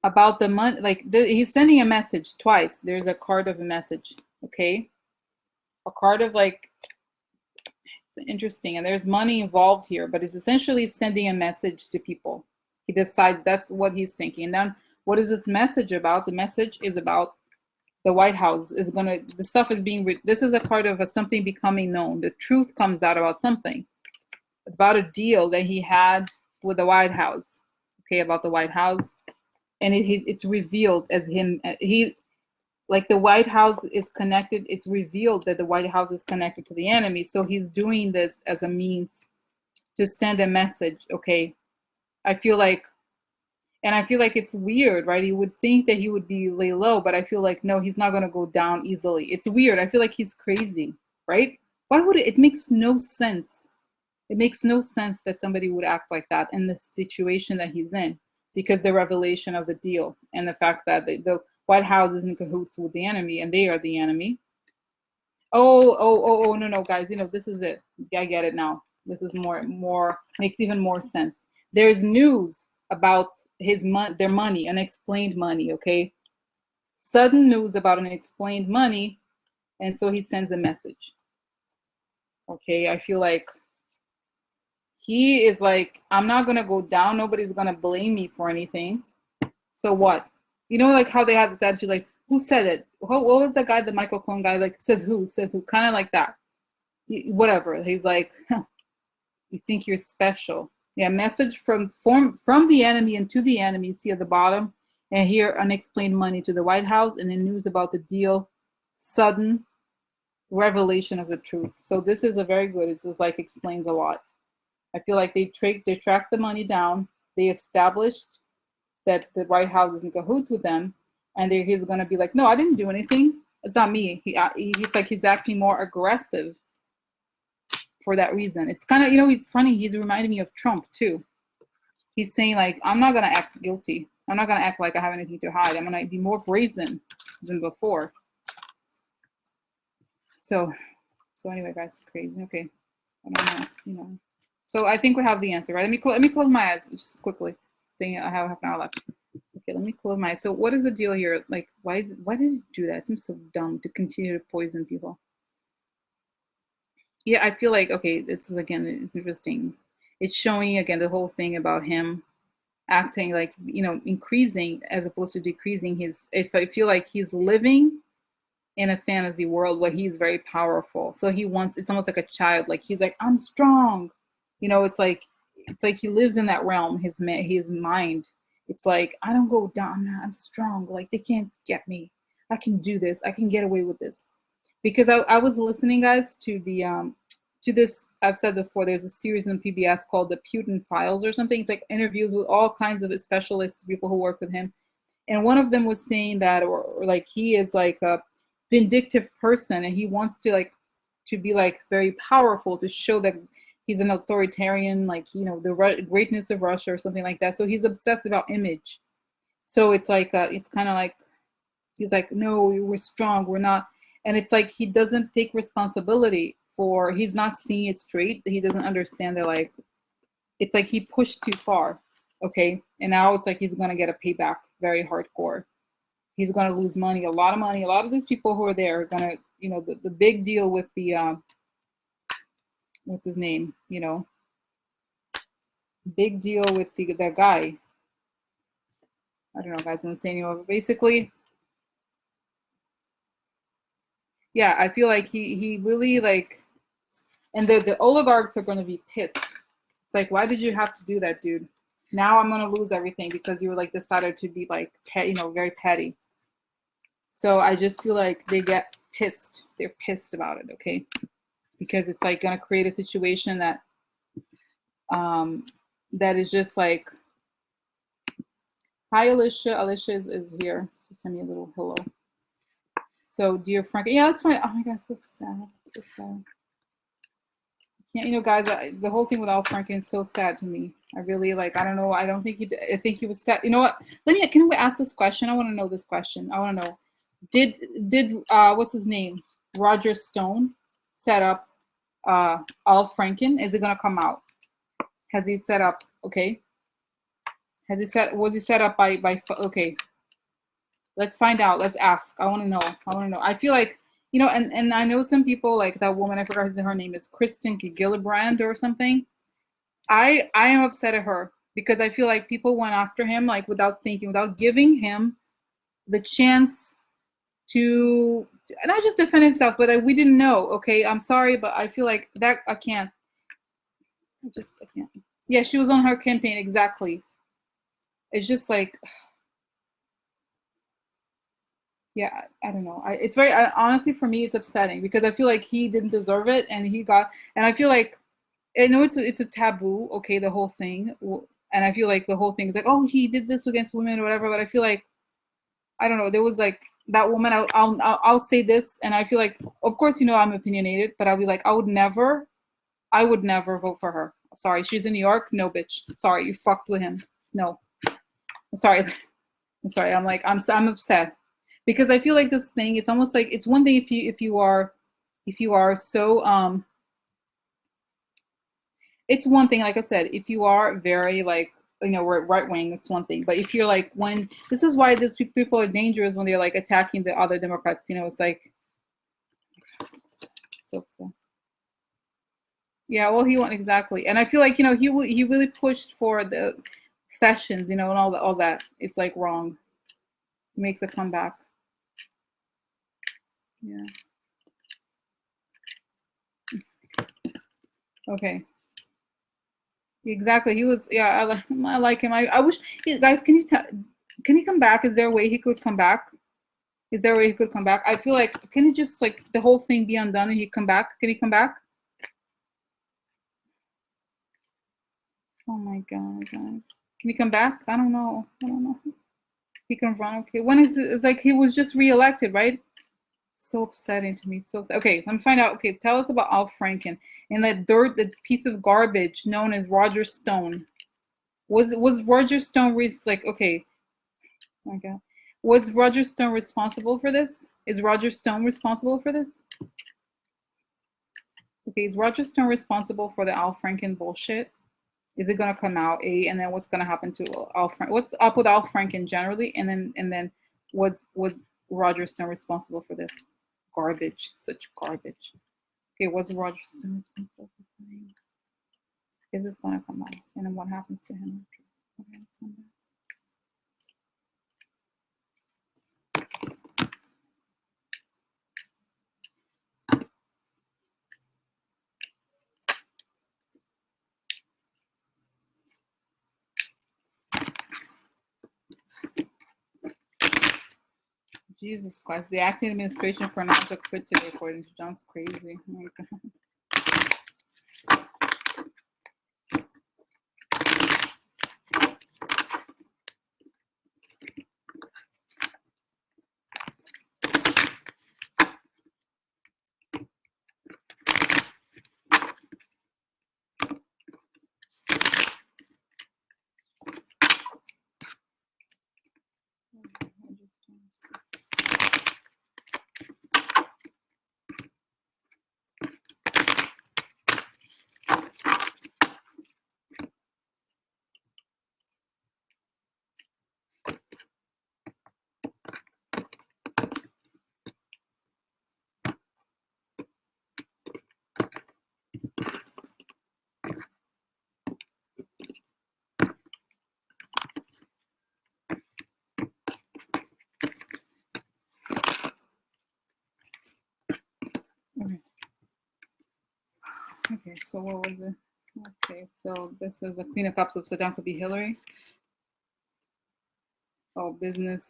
About the money, like he's sending a message twice. There's a card of a message, okay? A card of like, interesting, and there's money involved here, but it's essentially sending a message to people. He decides that's what he's thinking. And then what is this message about? The message is about the White House is gonna, the stuff is being, this is a part of something becoming known. The truth comes out about something, about a deal that he had with the White House, okay, about the White House. And it's revealed as him, like the White House is connected, it's revealed that the White House is connected to the enemy. So he's doing this as a means to send a message, okay? I feel like it's weird, right? You would think that he would be lay low, but I feel like, no, he's not going to go down easily. It's weird. I feel like he's crazy, right? Why would it makes no sense. It makes no sense that somebody would act like that in the situation that he's in, because the revelation of the deal and the fact that the White House is in cahoots with the enemy and they are the enemy. Oh, no, guys, this is it. I get it now. This is more makes even more sense. There's news about their money, unexplained money, okay? Sudden news about unexplained money, and so he sends a message. Okay, I feel like he is like, I'm not gonna go down, nobody's gonna blame me for anything. So what? Like how they have this attitude, like, who said it? What was the guy, the Michael Cohen guy, like, says who, kind of like that. Whatever. He's like, huh, you think you're special. Yeah, message from the enemy and to the enemy, you see at the bottom. And here, unexplained money to the White House, and then news about the deal, sudden revelation of the truth. So this is a very good, it's just like explains a lot. I feel like they tracked the money down. They established that the White House is in cahoots with them, and he's gonna be like, no, I didn't do anything. It's not me. He's like, he's acting more aggressive for that reason. It's kind of, it's funny. He's reminding me of Trump too. He's saying like, I'm not gonna act guilty. I'm not gonna act like I have anything to hide. I'm gonna be more brazen than before. So, so anyway, guys, crazy. Okay, I don't know, you know. So I think we have the answer, right? Let me close my eyes just quickly. Saying I have half an hour left. Okay, let me close my eyes. So what is the deal here? Like, why did he do that? It seems so dumb to continue to poison people. Yeah, I feel like okay, this is again it's interesting. It's showing again the whole thing about him acting like increasing as opposed to decreasing his. If I feel like he's living in a fantasy world where he's very powerful, so he wants. It's almost like a child. Like he's like I'm strong. It's like he lives in that realm. His mind. It's like I don't go down. I'm strong. Like they can't get me. I can do this. I can get away with this because I was listening, guys, to the to this. I've said before. There's a series on PBS called the Putin Files or something. It's like interviews with all kinds of specialists, people who work with him, and one of them was saying that, or like he is like a vindictive person, and he wants to like to be like very powerful to show that he's an authoritarian, like the greatness of Russia or something like that. So he's obsessed about image. So it's like it's kind of like he's like, no, we're strong, we're not. And it's like he doesn't take responsibility for, he's not seeing it straight. He doesn't understand that, like, it's like he pushed too far. Okay. And now it's like he's going to get a payback very hardcore. He's going to lose money, a lot of money. A lot of these people who are there are going to, the big deal with the, what's his name? Big deal with the guy. I don't know, guys, I'm saying but basically, yeah, I feel like he really like, and the oligarchs are going to be pissed. It's like, why did you have to do that, dude? Now I'm going to lose everything because you were like decided to be like very petty. So I just feel like they get pissed. They're pissed about it, okay? Because it's like going to create a situation that that is just like, hi Alicia. Alicia is here. She sent me a little hello. So dear Frank, yeah, that's fine. Oh my god, so sad. So sad. Can't, guys, the whole thing with Al Franken is so sad to me. I really like. I don't know. I don't think he. I think he was sad. You know what? Can we ask this question? I want to know this question. I want to know. Did what's his name? Roger Stone set up Al Franken? Is it gonna come out? Has he set up? Okay. Was he set up by? Okay. Let's find out. Let's ask. I want to know. I want to know. I feel like and I know some people like that woman. I forgot her name is Kristen Gillibrand or something. I am upset at her because I feel like people went after him like without thinking, without giving him the chance to not just defend himself, but we didn't know. Okay, I'm sorry, but I feel like that I can't. I can't. Yeah, she was on her campaign exactly. It's just like. Yeah, I don't know. It's very honestly for me, it's upsetting because I feel like he didn't deserve it, and and I feel like I know it's a taboo, okay, the whole thing, and I feel like the whole thing is like, oh, he did this against women or whatever. But I feel like I don't know. There was like that woman. I'll say this, and I feel like, of course, I'm opinionated, but I'll be like, I would never vote for her. Sorry, she's in New York. No, bitch. Sorry, you fucked with him. No, sorry. I'm sorry. I'm upset because I feel like this thing. It's almost like it's one thing if you are so it's one thing, like I said, if you are very like right wing, it's one thing. But if you're like when this is why these people are dangerous when they're like attacking the other Democrats. It's like so. Yeah, well, he won exactly, and I feel like he really pushed for the sessions, and all that. It's like wrong. He makes a comeback. Yeah. Okay. Exactly. He was. Yeah, I like him. I wish. Guys, can he come back? Is there a way he could come back? Is there a way he could come back? I feel like can he just like the whole thing be undone and he come back? Can he come back? Oh my god, guys. Can he come back? I don't know. I don't know. He can run. Okay. When is it? It's like he was just reelected, right? So upsetting to me. So okay, let me find out. Okay, tell us about Al Franken and that the piece of garbage known as Roger Stone. Was Roger Stone like okay? Oh my God. Was Roger Stone responsible for this? Is Roger Stone responsible for this? Okay, is Roger Stone responsible for the Al Franken bullshit? Is it gonna come out? A, and then what's gonna happen to Al Franken? What's up with Al Franken generally? And then was Roger Stone responsible for this garbage? Such garbage. Okay, was Roger Stone responsible for saying? Is this gonna come out? And then what happens to him? Okay, Jesus Christ. The acting administration for NASA quit today, according to John's crazy. Oh my God. Okay. Okay, so what was it? Okay, so this is the Queen of Cups upside down could be Hillary. Oh, business,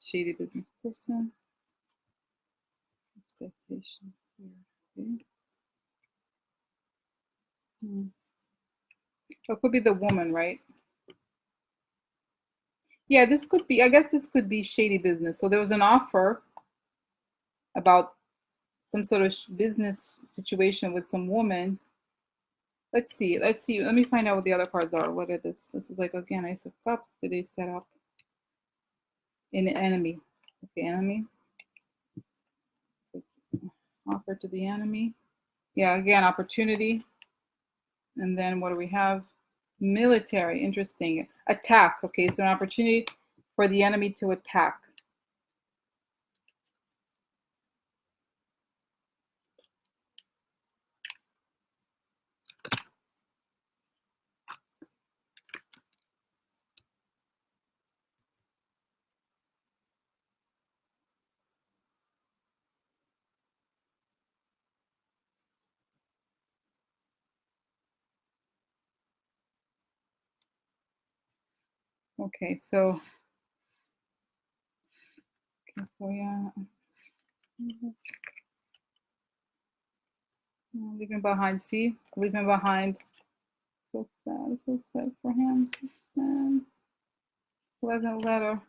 shady business person. Expectation. Okay. So it could be the woman, right? Yeah, this could be, I guess this could be shady business. So there was an offer about some sort of business situation with some woman. Let's see. Let's see. Let me find out what the other cards are. What are this? This is like, again, Ace of Cups. Did they set up in the enemy? Okay, enemy. So offer to the enemy. Yeah, again, opportunity. And then what do we have? Military. Interesting. Attack. Okay, so an opportunity for the enemy to attack. Okay, so yeah. Leaving behind, see? Leaving behind. So sad for him. So sad. Pleasant letter.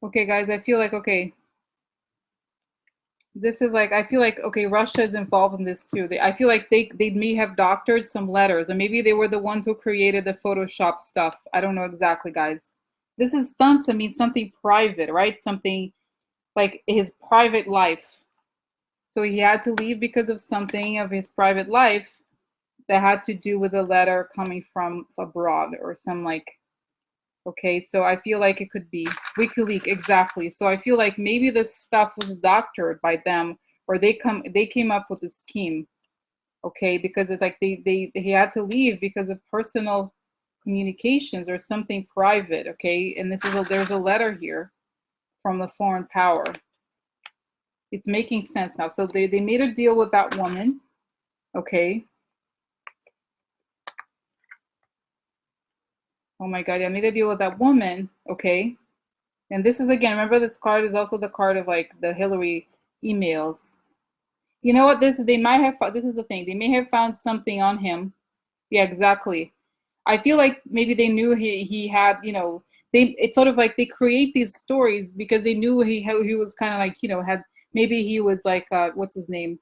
Okay, guys, I feel like, okay, this is like, I feel like, okay, Russia is involved in this too. I feel like they may have doctored some letters, or maybe they were the ones who created the Photoshop stuff. I don't know exactly, guys. This is stunts to mean something private, right? Something like his private life. So he had to leave because of something of his private life that had to do with a letter coming from abroad or some like, okay, so I feel like it could be WikiLeaks, exactly. So I feel like maybe this stuff was doctored by them, or they came up with a scheme, okay, because it's like he had to leave because of personal communications or something private, okay, and there's a letter here from the foreign power. It's making sense now. So they made a deal with that woman, okay. Oh my God, I made a deal with that woman, okay. And this is, again, remember this card is also the card of like the Hillary emails. You know what? They might have. This is the thing. They may have found something on him. Yeah, exactly. I feel like maybe they knew he had, it's sort of like they create these stories because they knew he was kind of like, you know, had, maybe he was like, what's his name,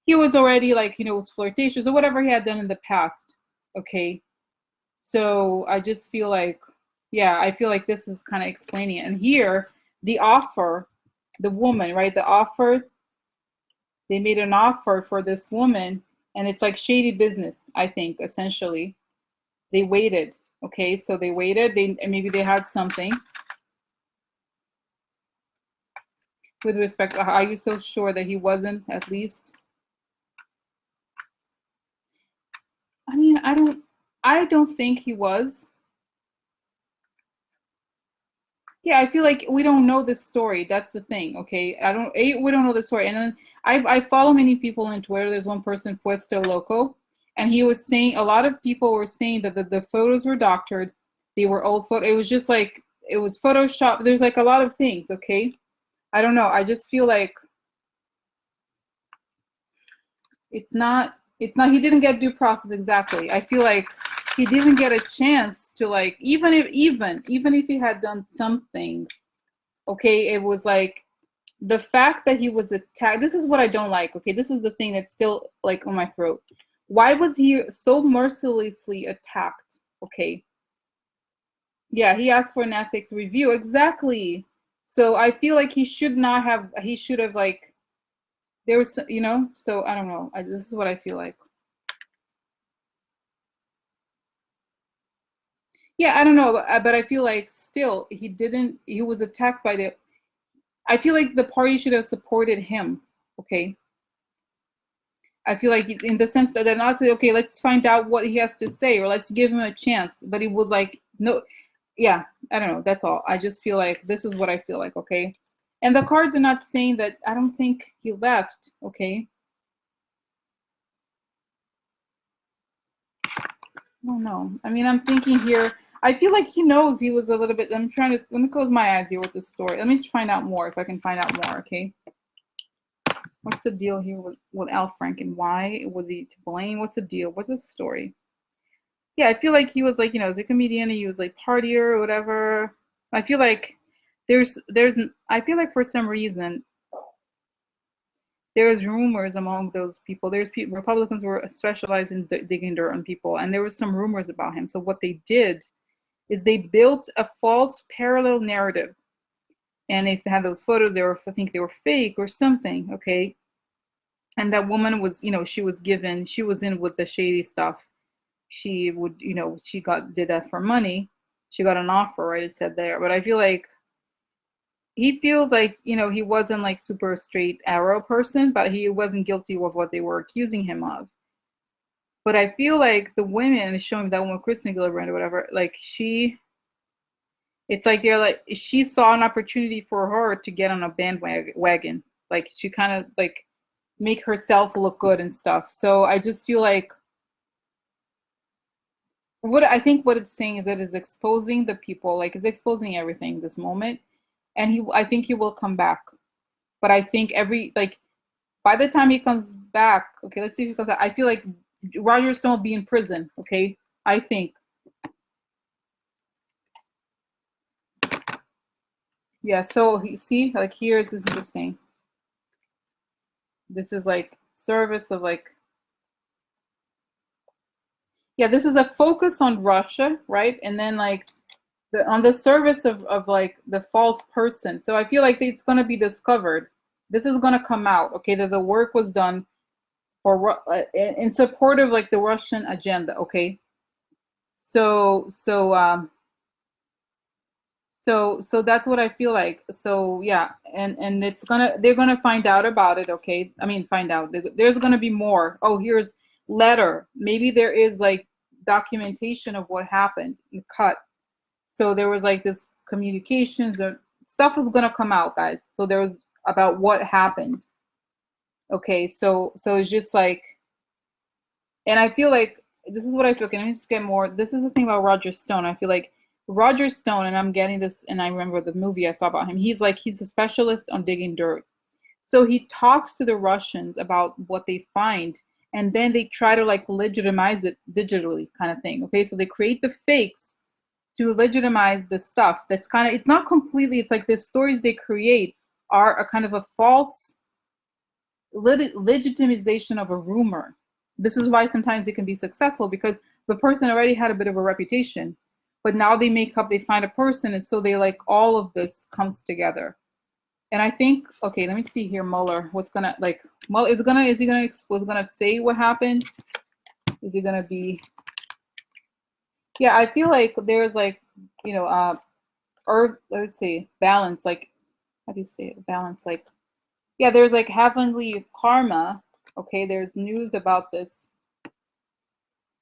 he was already like, you know, was flirtatious or whatever he had done in the past. Okay, so I just feel like, yeah, I feel like this is kind of explaining it. And here, the offer, the woman, right, the offer, they made an offer for this woman, and it's like shady business, I think, essentially. They waited. Okay, so they waited, they, and maybe they had something. With respect, are you so sure that he wasn't at least? I mean, I don't think he was. Yeah, I feel like we don't know the story. That's the thing, okay? We don't know the story. And then I follow many people on Twitter. There's one person, Puesto Loco, and he was saying, a lot of people were saying that the photos were doctored. They were old photo. It was just like, it was Photoshop. There's like a lot of things, okay? I don't know. I just feel like he didn't get due process exactly. I feel like he didn't get a chance to, like, even if he had done something, okay, it was like the fact that he was attacked. This is what I don't like, okay? This is the thing that's still like on my throat. Why was he so mercilessly attacked? Okay. Yeah, he asked for an ethics review. Exactly. So I feel like he should have like, there was, you know, so I don't know. This is what I feel like. Yeah, I don't know, but I feel like still he was attacked by the, I feel like the party should have supported him, okay? I feel like in the sense that they're not say, okay, let's find out what he has to say or let's give him a chance. But it was like, no, yeah, I don't know. That's all. I just feel like this is what I feel like, okay? And the cards are not saying that. I don't think he left, okay? I don't know. I mean, I'm thinking here. I feel like he knows he was a little bit. I'm trying to. Let me close my eyes here with this story. Let me find out more if I can find out more. Okay. What's the deal here with Al Franken? Why was he to blame? What's the deal? What's the story? Yeah, I feel like he was like, you know, as a comedian, he was like partier or whatever. I feel like there's I feel like for some reason there's rumors among those people. There's people, Republicans were specialized in digging dirt on people, and there was some rumors about him. So what they did is they built a false parallel narrative, and if they had those photos, I think they were fake or something. Okay, and that woman was, you know, she was in with the shady stuff. She would, you know, did that for money. She got an offer, right? It said there, but I feel like he feels like, you know, he wasn't like super straight arrow person, but he wasn't guilty of what they were accusing him of. But I feel like the women showing that woman, Kristen Gillibrand or whatever, like it's like they're like, she saw an opportunity for her to get on a bandwagon. Like she kind of like make herself look good and stuff. So I just feel like what I think what it's saying is that it's exposing the people, like it's exposing everything this moment. And I think he will come back. But I think by the time he comes back, okay, let's see if he comes back. I feel like Roger Stone will be in prison, okay? I think. Yeah, so see, like here this is interesting. This is like service of like, yeah, this is a focus on Russia, right? And then like on the service of like the false person. So I feel like it's gonna be discovered. This is gonna come out, okay, that the work was done for in support of like the Russian agenda, okay? So that's what I feel like. So yeah, and they're gonna find out about it, okay? I mean, find out. There's gonna be more. Oh, here's letter. Maybe there is like documentation of what happened, cut. So there was like this communications or stuff was gonna come out, guys. So there was about what happened. Okay, so it's just like, and I feel like this is what I feel. Can I just get more? This is the thing about Roger Stone. I feel like Roger Stone, and I'm getting this, and I remember the movie I saw about him. He's a specialist on digging dirt. So he talks to the Russians about what they find, and then they try to like legitimize it digitally, kind of thing. Okay, so they create the fakes, to legitimize the stuff that's kind of, it's not completely, it's like the stories they create are a kind of a false legitimization of a rumor. This is why sometimes it can be successful, because the person already had a bit of a reputation, but now they make up, they find a person, and so they like all of this comes together. And I think, okay, let me see here, Mueller, what's gonna like, well, is he gonna say what happened? Is he gonna be? Yeah, I feel like there's like, you know, or let's see, balance, like, how do you say it? Balance, like, yeah, there's like heavenly karma. Okay, there's news about this.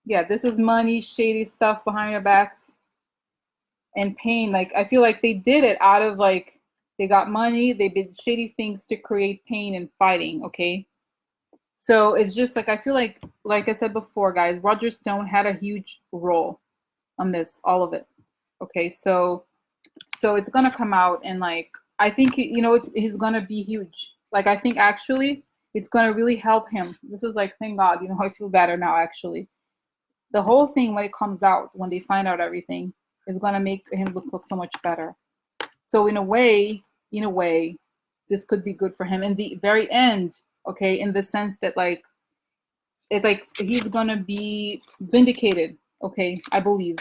Yeah, this is money, shady stuff behind your backs, and pain. Like, I feel like they did it out of like, they got money, they did shady things to create pain and fighting. Okay, so it's just like, I feel like I said before, guys, Roger Stone had a huge role on this, all of it. Okay, so it's gonna come out, and like, I think, you know, he's gonna be huge. Like, I think actually it's gonna really help him. This is like, thank God, you know, I feel better now. Actually, the whole thing, when it comes out, when they find out everything, is gonna make him look so much better. So in a way, this could be good for him in the very end. Okay, in the sense that like, it's like he's gonna be vindicated. Okay, I believe.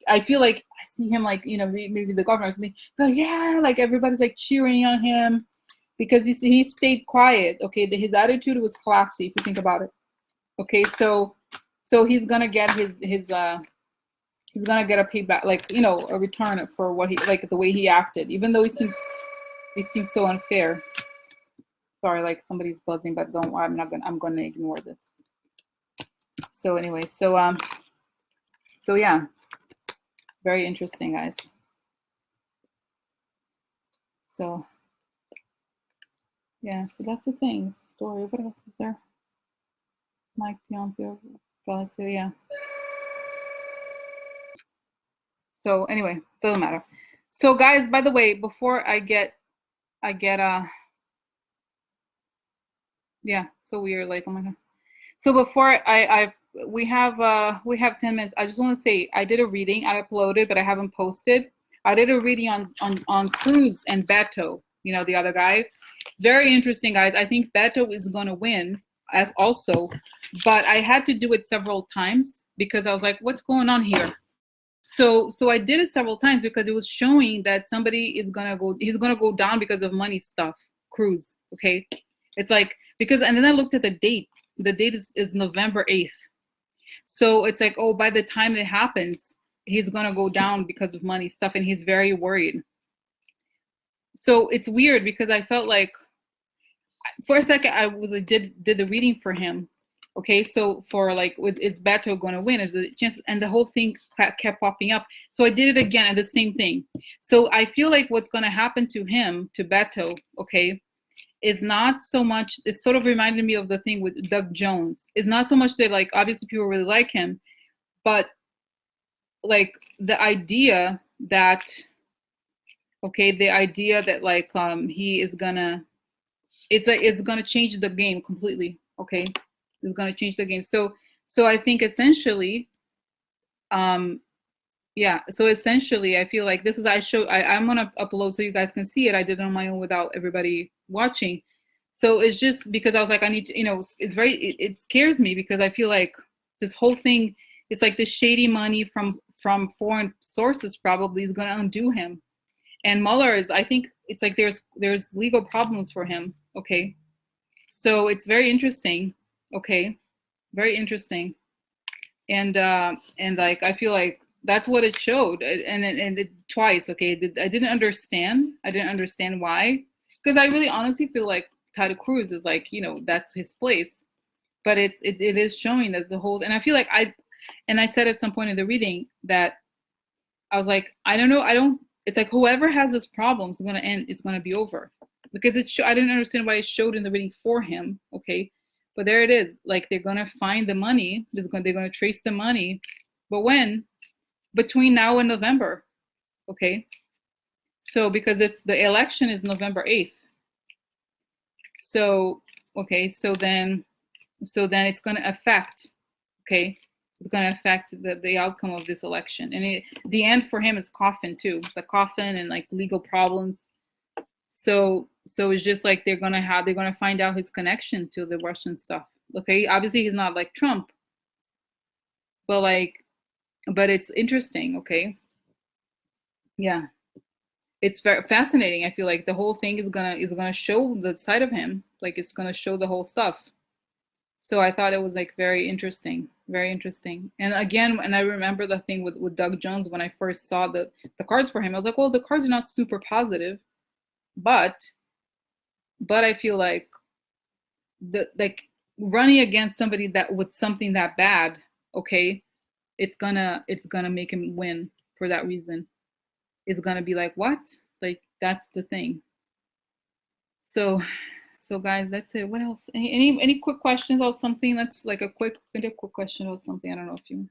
I feel like I see him, like, you know, maybe the governor or something, but yeah, like everybody's like cheering on him because he stayed quiet. Okay, his attitude was classy, if you think about it. Okay, so he's gonna get he's gonna get a payback, like, you know, a return for what he, like, the way he acted, even though it seems so unfair. Sorry, like somebody's buzzing, but don't worry, I'm gonna ignore this. So anyway, so yeah, very interesting, guys. So yeah, so that's the thing. Story. What else is there? Mike Pompeo, Galaxy, yeah. So anyway, doesn't matter. So guys, by the way, before I get yeah, so weird, like, oh my god. So before we have 10 minutes. I just want to say I did a reading. I uploaded, but I haven't posted. I did a reading on Cruz and Beto, you know, the other guy. Very interesting, guys. I think Beto is going to win as also, but I had to do it several times because I was like, what's going on here? So I did it several times because it was showing that somebody is gonna go, he's gonna go down because of money stuff. Cruz, okay? It's like, because, and then I looked at the date. The date is November 8th. So it's like, oh, by the time it happens, he's gonna go down because of money stuff, and he's very worried. So it's weird because I felt like for a second I was like, did the reading for him. Okay, so for like, is Beto going to win? Is the chance? And the whole thing kept popping up. So I did it again, and the same thing. So I feel like what's going to happen to him, to Beto, okay, is not so much. It sort of reminded me of the thing with Doug Jones. It's not so much that, like, obviously people really like him, but like the idea that, okay, the idea that like he is gonna, it's gonna change the game completely. Okay, it's gonna change the game. So I think essentially, um, yeah. So essentially, I feel like this is, I'm gonna upload so you guys can see it. I did it on my own without everybody watching. So it's just because I was like, I need to, you know, it's very, it scares me because I feel like this whole thing, it's like the shady money from foreign sources probably is gonna undo him. And Mueller is, I think it's like there's legal problems for him. Okay, so it's very interesting. Okay, very interesting. And like, I feel like that's what it showed, and it twice. Okay, I didn't understand. I didn't understand why, because I really honestly feel like Ted Cruz is like, you know, that's his place. But it is showing that the whole, and I feel like I said at some point in the reading that I was like, I don't know, I don't. It's like whoever has this problem is gonna end. It's gonna be over, because I didn't understand why it showed in the reading for him. Okay, but there it is. Like, they're gonna find the money. They're gonna trace the money, but when? Between now and November. Okay, so because it's the election is November 8th. So okay, so then it's gonna affect. Okay, is going to affect the outcome of this election. And the end for him is coffin too. It's a coffin and like legal problems. So it's just like they're gonna find out his connection to the Russian stuff. Okay, obviously he's not like Trump, but it's interesting. Okay, yeah, it's very fascinating. I feel like the whole thing is gonna show the side of him. Like it's gonna show the whole stuff. So I thought it was like very interesting, very interesting. And again, and I remember the thing with Doug Jones when I first saw the cards for him. I was like, well, the cards are not super positive, but I feel like like running against somebody that with something that bad, okay, it's gonna make him win for that reason. It's gonna be like, what? Like that's the thing. So guys, that's it. What else? Any quick questions or something? That's like a quick question or something. I don't know if you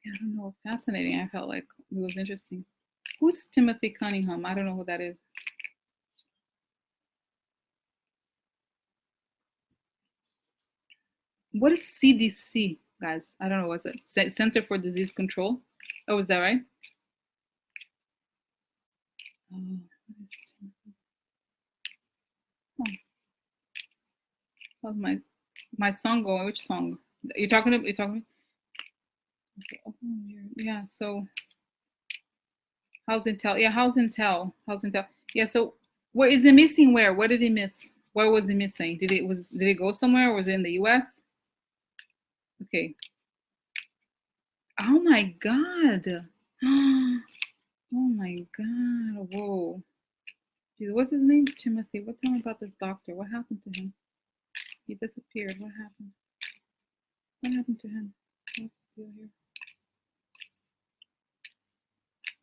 yeah, I don't know. Fascinating. I felt like it was interesting. Who's Timothy Cunningham? I don't know who that is. What is CDC, guys? I don't know. What's it? Center for Disease Control? Oh, is that right? How's my song going? Which song? You're talking to? Okay. Yeah. So how's Intel? Yeah. How's Intel? Yeah. So where is it missing? Where? What did he miss? Where was he missing? Did it go somewhere? Or was it in the U.S.? Okay. Oh my God. Oh my God. Whoa. Dude, what's his name? Timothy. Tell me about this doctor. What happened to him? He disappeared. What happened? What happened to him? What's the deal here?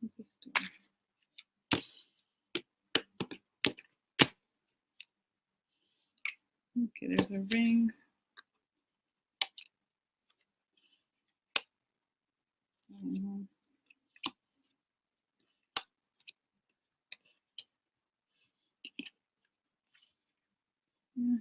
What's the story? Okay, there's a ring. I don't know. Yeah.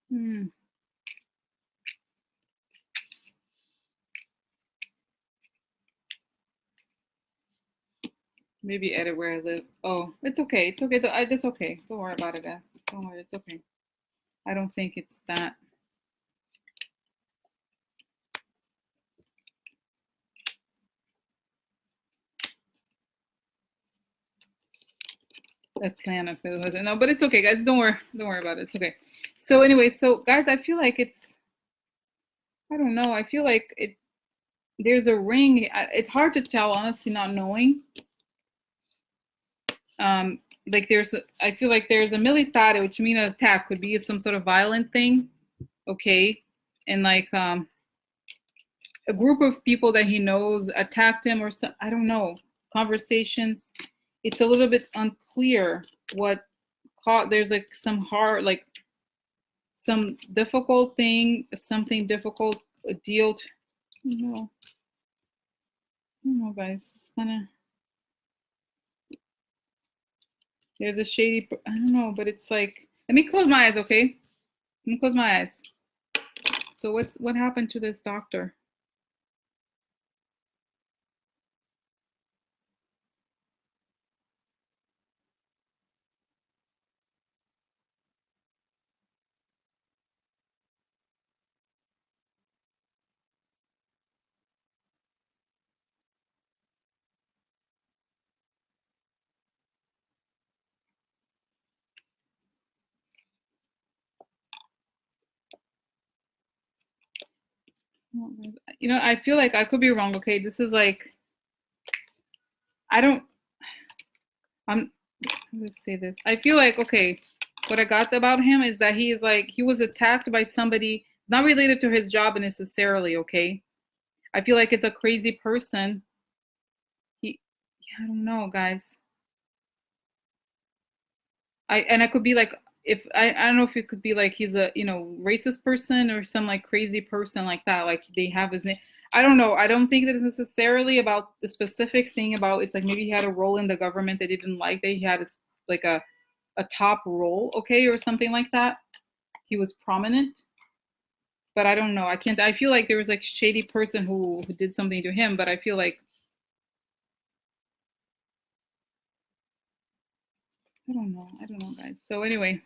Hmm. Maybe edit where I live. Oh, it's okay. It's okay. It's okay. Don't worry about it, guys. Don't worry. It's okay. I don't think it's that. Plan if it wasn't. No, but it's okay, guys. Don't worry. Don't worry about it. It's okay. So anyway, so guys, I feel like I don't know. I feel like there's a ring. It's hard to tell, honestly, not knowing. Like I feel like there's a militare, which means an attack, could be some sort of violent thing, okay, and like a group of people that he knows attacked him or some, I don't know, conversations. It's a little bit unclear what caught. There's like some hard, like some difficult thing, something difficult deal. I don't know, guys. It's kind of there's a shady. I don't know, but it's like let me close my eyes, okay? Let me close my eyes. So what happened to this doctor? You know, I feel like I could be wrong. Okay, this is like I don't. I'm. Let's say this. I feel like okay. What I got about him is that he was attacked by somebody not related to his job necessarily. Okay, I feel like it's a crazy person. He, I don't know, guys. I could be like, if I don't know if it could be like he's a, you know, racist person or some like crazy person like that. Like they have his name. I don't know. I don't think that it's necessarily about the specific thing about it's like maybe he had a role in the government that they didn't like, that he had like a top role, okay, or something like that. He was prominent, but I don't know. I can't. I feel like there was like shady person who did something to him, but I feel like I don't know. I don't know, guys. So anyway,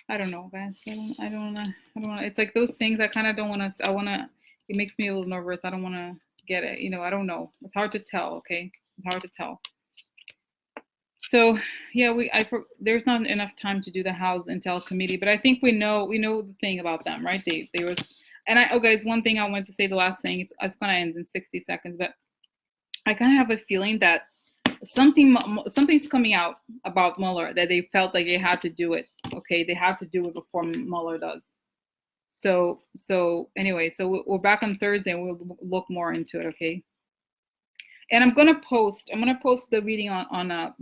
I don't know, guys. I don't wanna. It's like those things I kind of don't want to. I want to. It makes me a little nervous. I don't want to get it. You know, I don't know. It's hard to tell. Okay, it's hard to tell. So yeah, there's not enough time to do the House Intel Committee, but I think we know the thing about them, right? They were, and oh guys, one thing I wanted to say, the last thing, it's gonna end in 60 seconds, but I kind of have a feeling that something's coming out about Mueller that they felt like they had to do it. Okay, they have to do it before Mueller does. So anyway, so we're back on Thursday and we'll look more into it. Okay. And I'm gonna post the reading on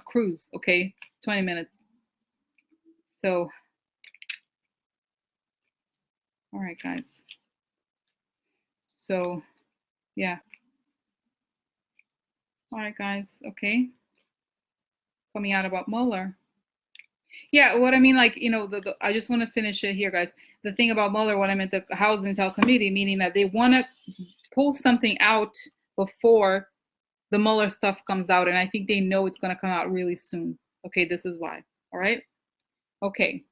Cruise, okay? 20 minutes. So all right, guys. So yeah. All right, guys. Okay. Coming out about Mueller. Yeah, what I mean, like, you know, I just want to finish it here, guys. The thing about Mueller, what I meant, the House Intel Committee, meaning that they want to pull something out before the Mueller stuff comes out, and I think they know it's going to come out really soon. Okay, this is why. All right. Okay.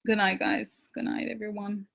Good night, guys. Good night, everyone.